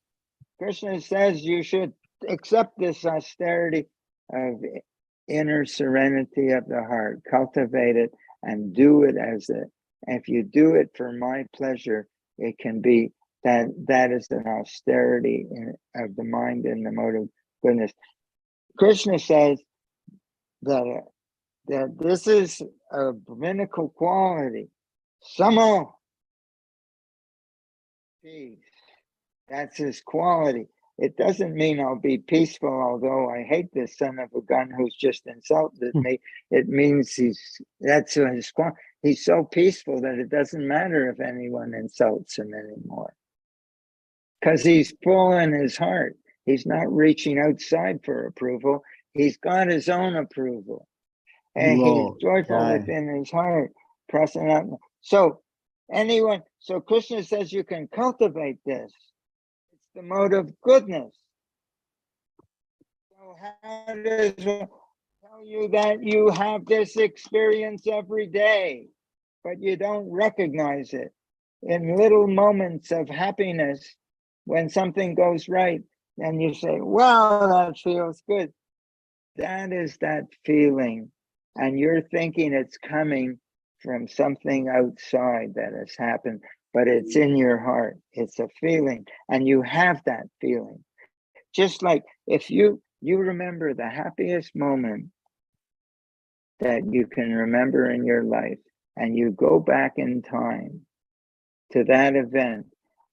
Krishna says you should accept this austerity of inner serenity of the heart, cultivate it and do it if you do it for my pleasure, it can be that is an austerity of the mind in the mode of goodness. Krishna says that this is a brahminical quality. Samo, peace. That's his quality. It doesn't mean I'll be peaceful, although I hate this son of a gun who's just insulted me. It means that's his quality. He's so peaceful that it doesn't matter if anyone insults him anymore. Because he's full in his heart. He's not reaching outside for approval. He's got his own approval. And he's joyful within his heart. So Krishna says you can cultivate this. It's the mode of goodness. So how does it tell you that you have this experience every day, but you don't recognize it? In little moments of happiness, when something goes right, and you say, wow, that feels good. That is that feeling. And you're thinking it's coming from something outside that has happened, but it's in your heart. It's a feeling, and you have that feeling. Just like if you You remember the happiest moment that you can remember in your life, and you go back in time to that event,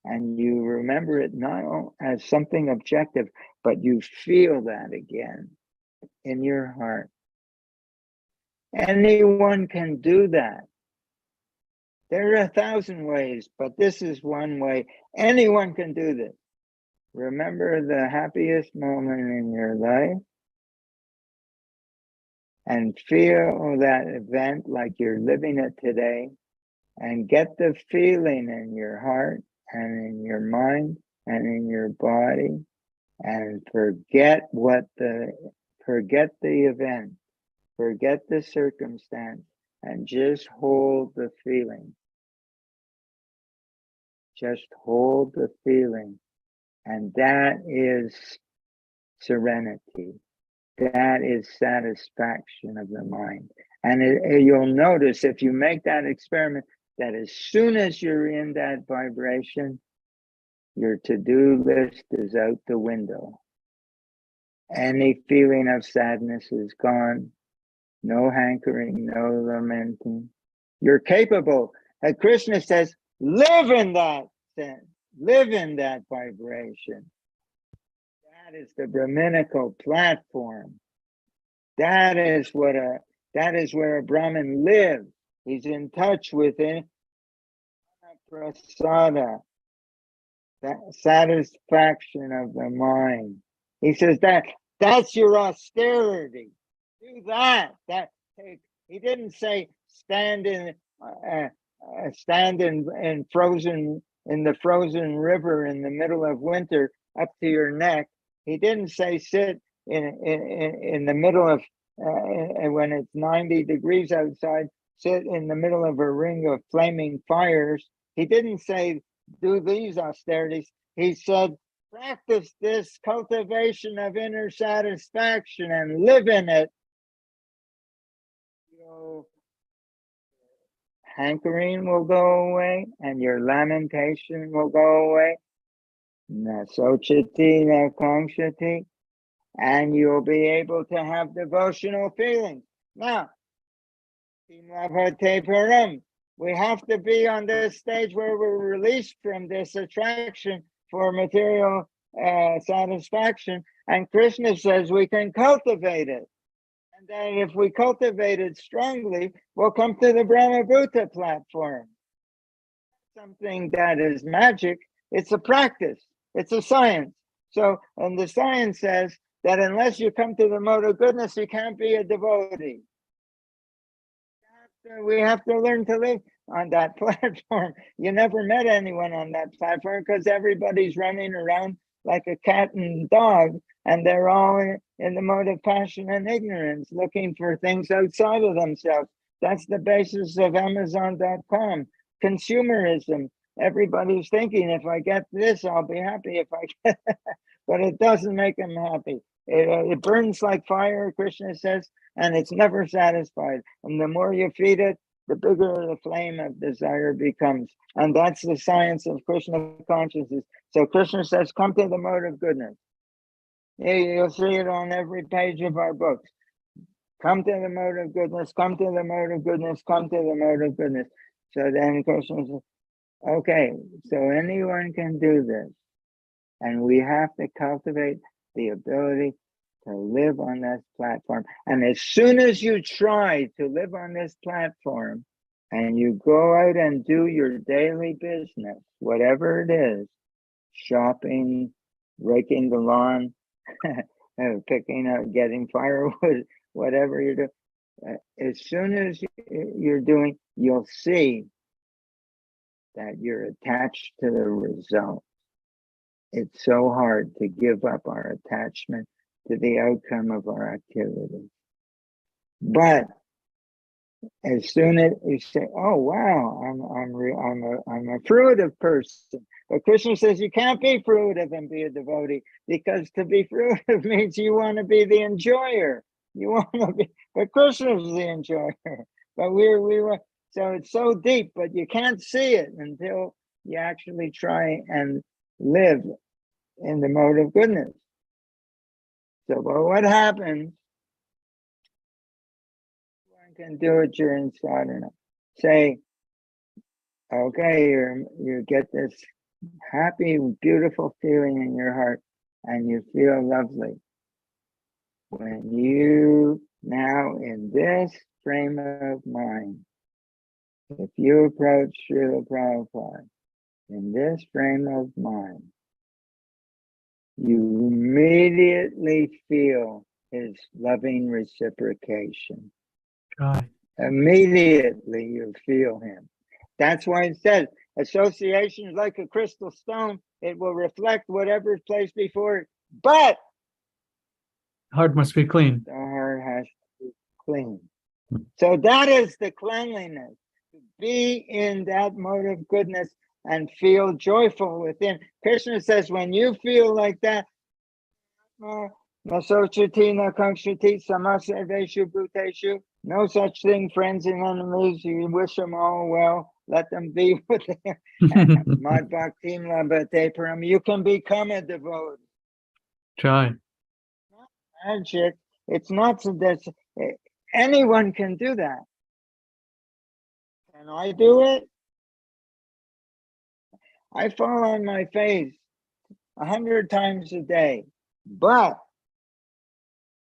and you remember it not as something objective, but you feel that again in your heart. Anyone can do that. There are 1,000 ways, but this is one way. Anyone can do this. Remember the happiest moment in your life and feel that event like you're living it today, and get the feeling in your heart and in your mind and in your body, and forget the event, forget the circumstance, and just hold the feeling. Just hold the feeling. And that is serenity. That is satisfaction of the mind. And you'll notice if you make that experiment, that as soon as you're in that vibration, your to-do list is out the window. Any feeling of sadness is gone. No hankering, no lamenting. You're capable. As Krishna says, live in that sense. Live in that vibration. That is the Brahminical platform. That is where a Brahmin lives. He's in touch with it. Prasada, that satisfaction of the mind. He says that's your austerity. Do that. He didn't say stand in the frozen river in the middle of winter up to your neck. He didn't say sit in the middle of when it's 90 degrees outside, sit in the middle of a ring of flaming fires. He didn't say do these austerities. He said practice this cultivation of inner satisfaction and live in it. Your hankering will go away and your lamentation will go away. Na sochati na kangshati. And you'll be able to have devotional feelings. Now, we have to be on this stage where we're released from this attraction for material satisfaction. And Krishna says we can cultivate it. And then if we cultivate it strongly, we'll come to the Brahmabhuta platform. Something that is magic, it's a practice, it's a science. So, and the science says that unless you come to the mode of goodness, you can't be a devotee. We have to learn to live on that platform. You never met anyone on that platform because everybody's running around like a cat and dog, and they're all in the mode of passion and ignorance, looking for things outside of themselves. That's the basis of Amazon.com. Consumerism. Everybody's thinking, if I get this, I'll be happy. If I get but it doesn't make them happy. It burns like fire, Krishna says, and it's never satisfied. And the more you feed it, the bigger the flame of desire becomes. And that's the science of Krishna consciousness. So Krishna says, come to the mode of goodness. You'll see it on every page of our books. Come to the mode of goodness, come to the mode of goodness, come to the mode of goodness. So then Krishna says, okay, so anyone can do this. And we have to cultivate the ability to live on this platform. And as soon as you try to live on this platform and you go out and do your daily business, whatever it is, shopping, raking the lawn, picking up, getting firewood, whatever you do, as soon as you're doing, you'll see that you're attached to the result. It's so hard to give up our attachment to the outcome of our activity. But as soon as you say, "Oh wow, I'm a fruitive person," but Krishna says you can't be fruitive and be a devotee, because to be fruitive means you want to be the enjoyer. You want to be, but Krishna is the enjoyer. But we were so it's so deep, but you can't see it until you actually try and live in the mode of goodness. So, well, what happens? One can do it during sadhana. Say, okay, you get this happy, beautiful feeling in your heart, and you feel lovely. When you now in this frame of mind, if you approach Srila Prabhupada in this frame of mind, you immediately feel his loving reciprocation. Right. Immediately you feel him. That's why it says association is like a crystal stone. It will reflect whatever is placed before it, but Heart must be clean. the heart has to be clean. So that is the cleanliness. To be in that mode of goodness and feel joyful within. Krishna says, when you feel like that, no such thing, friends and enemies. You wish them all well. Let them be with them. Mad bhakti labhate param. You can become a devotee. Try. Magic. It's not so that anyone can do that. Can I do it? I fall on my face 100 times a day, but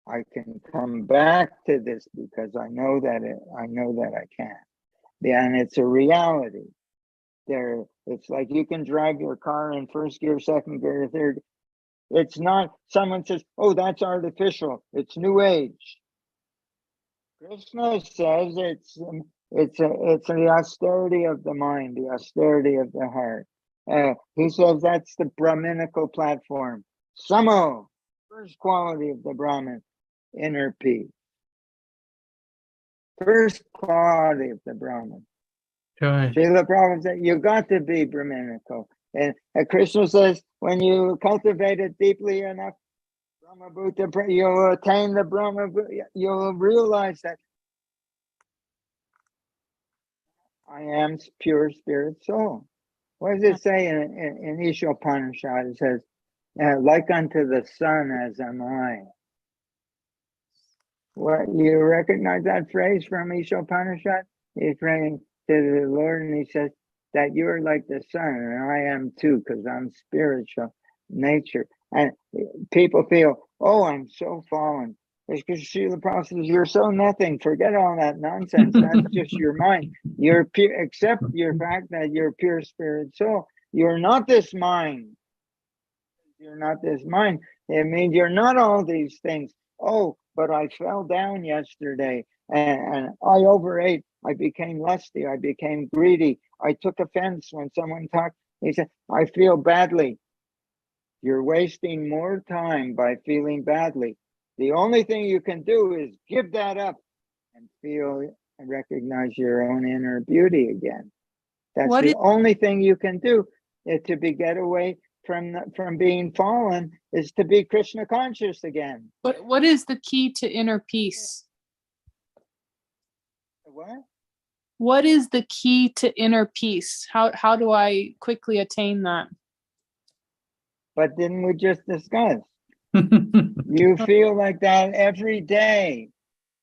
I can come back to this because I know that I can. Yeah, and it's a reality. It's like you can drive your car in first gear, second gear, third. It's not. Someone says, "Oh, that's artificial. It's new age." Krishna says it's the austerity of the mind, the austerity of the heart. He says that's the Brahminical platform. Samo, first quality of the Brahmin, inner peace. First quality of the Brahmin. Try. Srila Prabhupada said, you got to be Brahminical. And Krishna says, when you cultivate it deeply enough, Brahmabhuta, you'll attain the Brahmabhuta, you'll realize that I am pure spirit soul. What does it say in Ishan Upanishad? It says, like unto the sun as am I. What, you recognize that phrase from Ishan Upanishad? He's praying to the Lord and he says that you're like the sun and I am too, because I'm spiritual nature. And people feel, oh, I'm so fallen. It's because Srila Prabhupada says, you're so nothing. Forget all that nonsense. That's just your mind. You're pure, accept your fact that you're pure spirit soul. You're not this mind. You're not this mind. It means you're not all these things. Oh, but I fell down yesterday and I overate. I became lusty. I became greedy. I took offense when someone talked. He said, I feel badly. You're wasting more time by feeling badly. The only thing you can do is give that up and feel and recognize your own inner beauty again. That's the only thing you can do to get away from being fallen, is to be Krishna conscious again. What is the key to inner peace? What? What is the key to inner peace? How do I quickly attain that? But didn't we just discuss? You feel like that every day,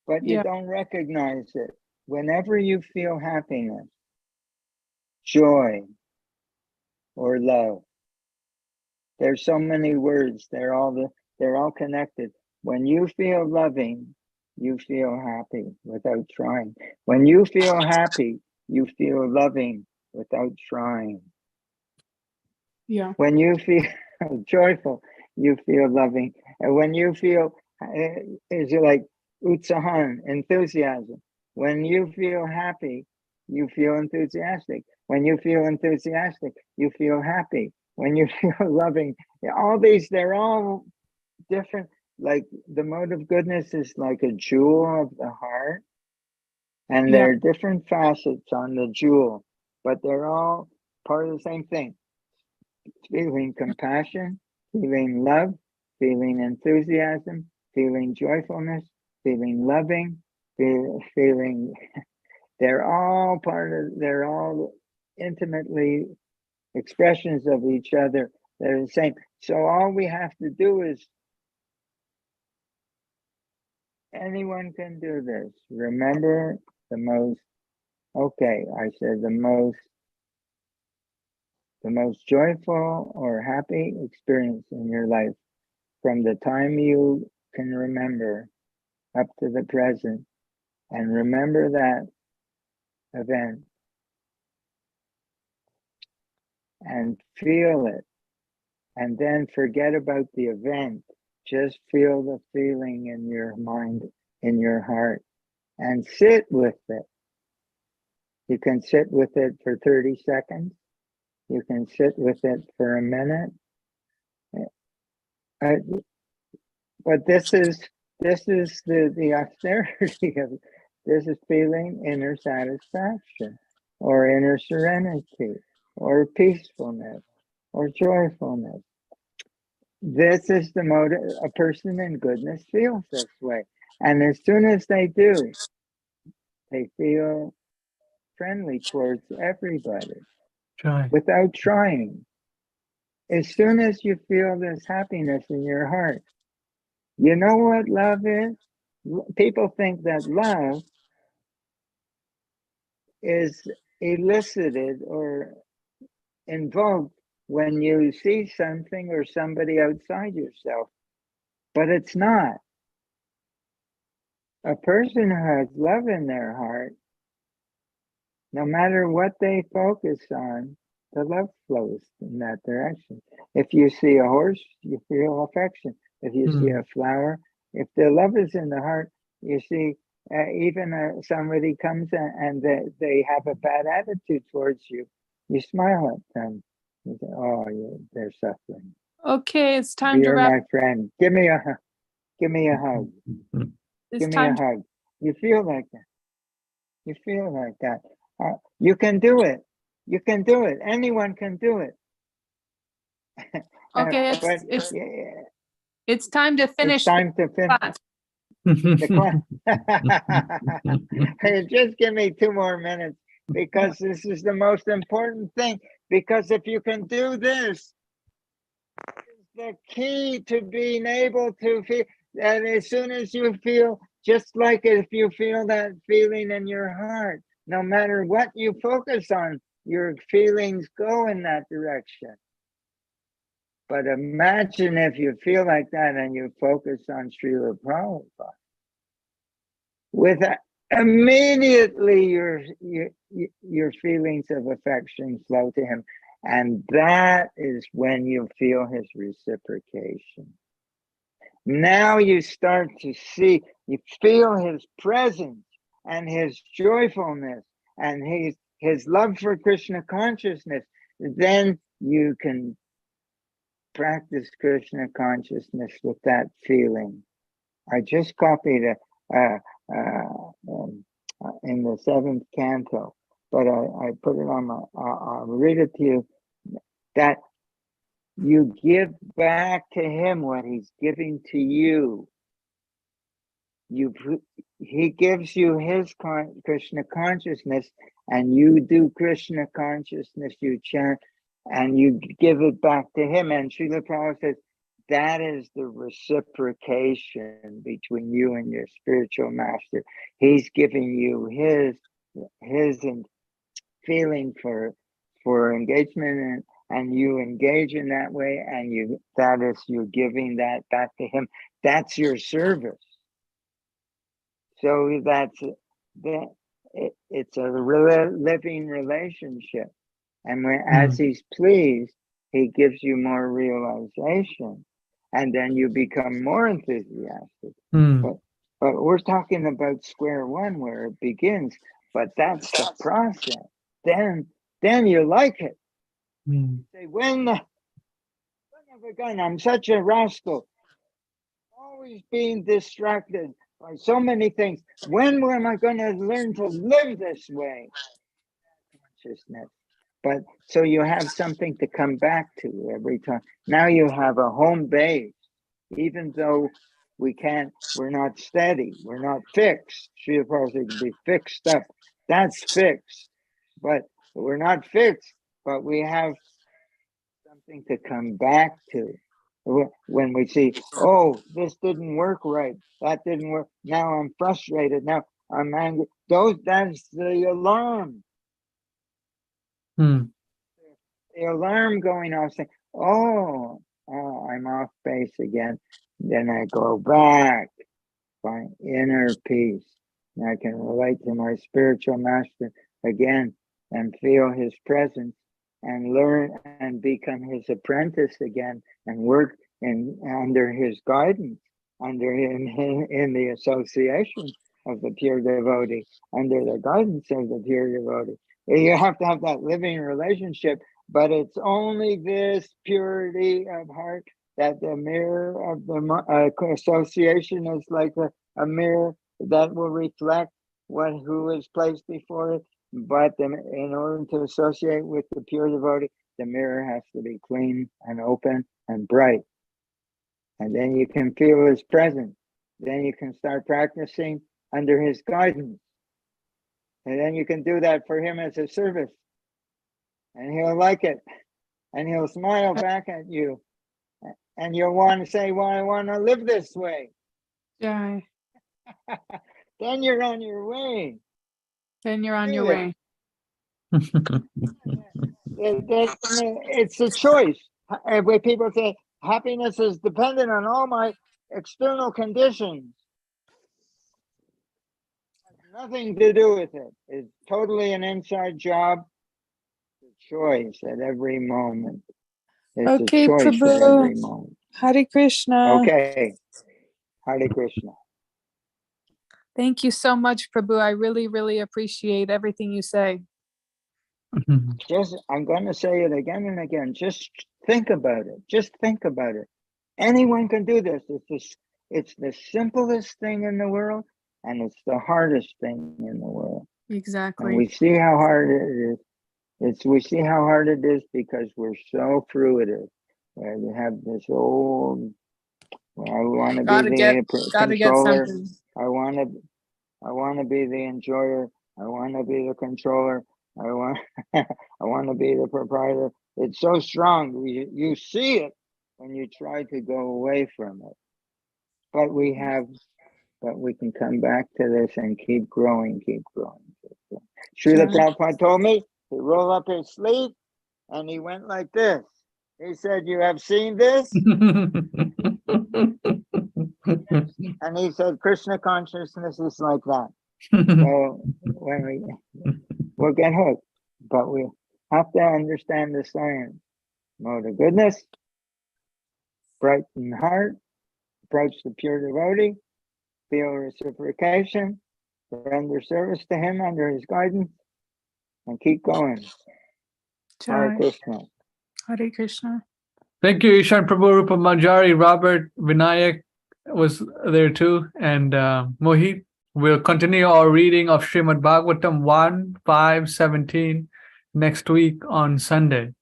but you don't recognize it. Whenever you feel happiness, joy, or love, there's so many words. They're all connected. When you feel loving, you feel happy without trying. When you feel happy, you feel loving without trying. Yeah. When you feel joyful, you feel loving. And when you feel, is it like utsahan, enthusiasm? When you feel happy, you feel enthusiastic. When you feel enthusiastic, you feel happy. When you feel loving, all these, they're all different. Like the mode of goodness is like a jewel of the heart. And there are different facets on the jewel, but they're all part of the same thing. Feeling compassion, feeling love, feeling enthusiasm, feeling joyfulness, feeling loving, feeling, they're all intimately expressions of each other. They're the same. So all we have to do is Anyone can do this. Remember the most, okay, I said the most joyful or happy experience in your life from the time you can remember up to the present, and remember that event and feel it, and then forget about the event. Just feel the feeling in your mind, in your heart, and sit with it. You can sit with it for 30 seconds. You can sit with it for a minute. But this is the austerity of it. This is feeling inner satisfaction, or inner serenity, or peacefulness, or joyfulness. This is the mode a person in goodness feels this way. And as soon as they do, they feel friendly towards everybody Try. without trying. As soon as you feel this happiness in your heart, you know what love is? People think that love is elicited or invoked when you see something or somebody outside yourself, but it's not. A person who has love in their heart, no matter what they focus on, the love flows in that direction. If you see a horse, you feel affection. If you see a flower, if the love is in the heart, you see even somebody comes and they have a bad attitude towards you, you smile at them. You say, oh, they're suffering. Okay, it's time to You're wrap. my friend. Give me a hug. Give me a hug. It's Give me a time. hug. You feel like that. You feel like that. You can do it. You can do it. Anyone can do it. Okay, But it's time to it's finish. time to finish class. the class. Hey, just give me 2 more minutes, because this is the most important thing. Because if you can do this, it's the key to being able to feel. And as soon as you feel, just like if you feel that feeling in your heart, no matter what you focus on, your feelings go in that direction. But imagine if you feel like that and you focus on Srila Prabhupada. With immediately your feelings of affection flow to him. And that is when you feel his reciprocation. Now you start to see, you feel his presence and his joyfulness and his love for Krishna consciousness. Then you can practice Krishna consciousness with that feeling. I just copied in the 7th canto, but I put it on I'll read it to you, that you give back to him what he's giving to you. He gives you his Krishna consciousness, and you do Krishna consciousness, you chant, and you give it back to him. And Srila Prabhupada says, that is the reciprocation between you and your spiritual master. He's giving you his feeling for engagement, and you engage in that way, and you're giving that back to him. That's your service. So it's a living relationship, and as he's pleased, he gives you more realization, and then you become more enthusiastic. But we're talking about square one, where it begins. But that's the process. Then you like it. You say, when have I gone? I'm such a rascal, always being distracted by so many things. When am I going to learn to live this way? Consciousness. But so you have something to come back to every time. Now you have a home base, even though we're not steady, we're not fixed. Srila Prabhupada can be fixed up. That's fixed. But we're not fixed, but we have something to come back to. When we see, oh, this didn't work right, that didn't work, now I'm frustrated, now I'm angry. That's the alarm. Hmm. The alarm going off saying, oh, I'm off base again. Then I go back, find inner peace. And I can relate to my spiritual master again and feel his presence and learn and become his apprentice again and work under his guidance, under him in the association of the pure devotee, under the guidance of the pure devotee. You have to have that living relationship, but it's only this purity of heart that the mirror of the association is like a mirror that will reflect who is placed before it. But in order to associate with the pure devotee, the mirror has to be clean and open and bright. And then you can feel his presence. Then you can start practicing under his guidance. And then you can do that for him as a service. And he'll like it. And he'll smile back at you. And you'll want to say, well, I want to live this way. Jai. Then you're on your way. Then you're on Do your it. way. It's a choice. Where people say happiness is dependent on all my external conditions. It has nothing to do with it. It's totally an inside job. It's a choice at every moment. It's Okay, a choice at Prabhu. every moment. Hare Krishna. Okay. Hare Krishna. Thank you so much, Prabhu. I really, really appreciate everything you say. I'm going to say it again and again. Just think about it. Just think about it. Anyone can do this. It's the simplest thing in the world, and it's the hardest thing in the world. Exactly. And we see how hard it is. We see how hard it is because we're so fruitive. We have this old, I want to be the controller. I want to be the enjoyer. I want to be the controller. I want to be the proprietor. It's so strong. You see it when you try to go away from it. But we can come back to this and keep growing. Srila Prabhupada told me to roll up his sleeve, and he went like this. He said, "You have seen this?" And he said, Krishna consciousness is like that. So when we'll get hooked, but we have to understand the science. Mode of goodness, brighten heart, approach the pure devotee, feel reciprocation, render service to him under his guidance, and keep going. Hare Krishna. Hare Krishna. Thank you, Ishan, Prabhu, Rupa manjri, Robert, Vinayak was there too, and Mohit. We'll continue our reading of Srimad Bhagavatam 1:5-17 next week on Sunday.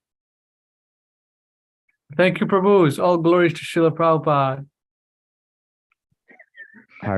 Thank you, Prabhus. All glories to Srila Prabhupada.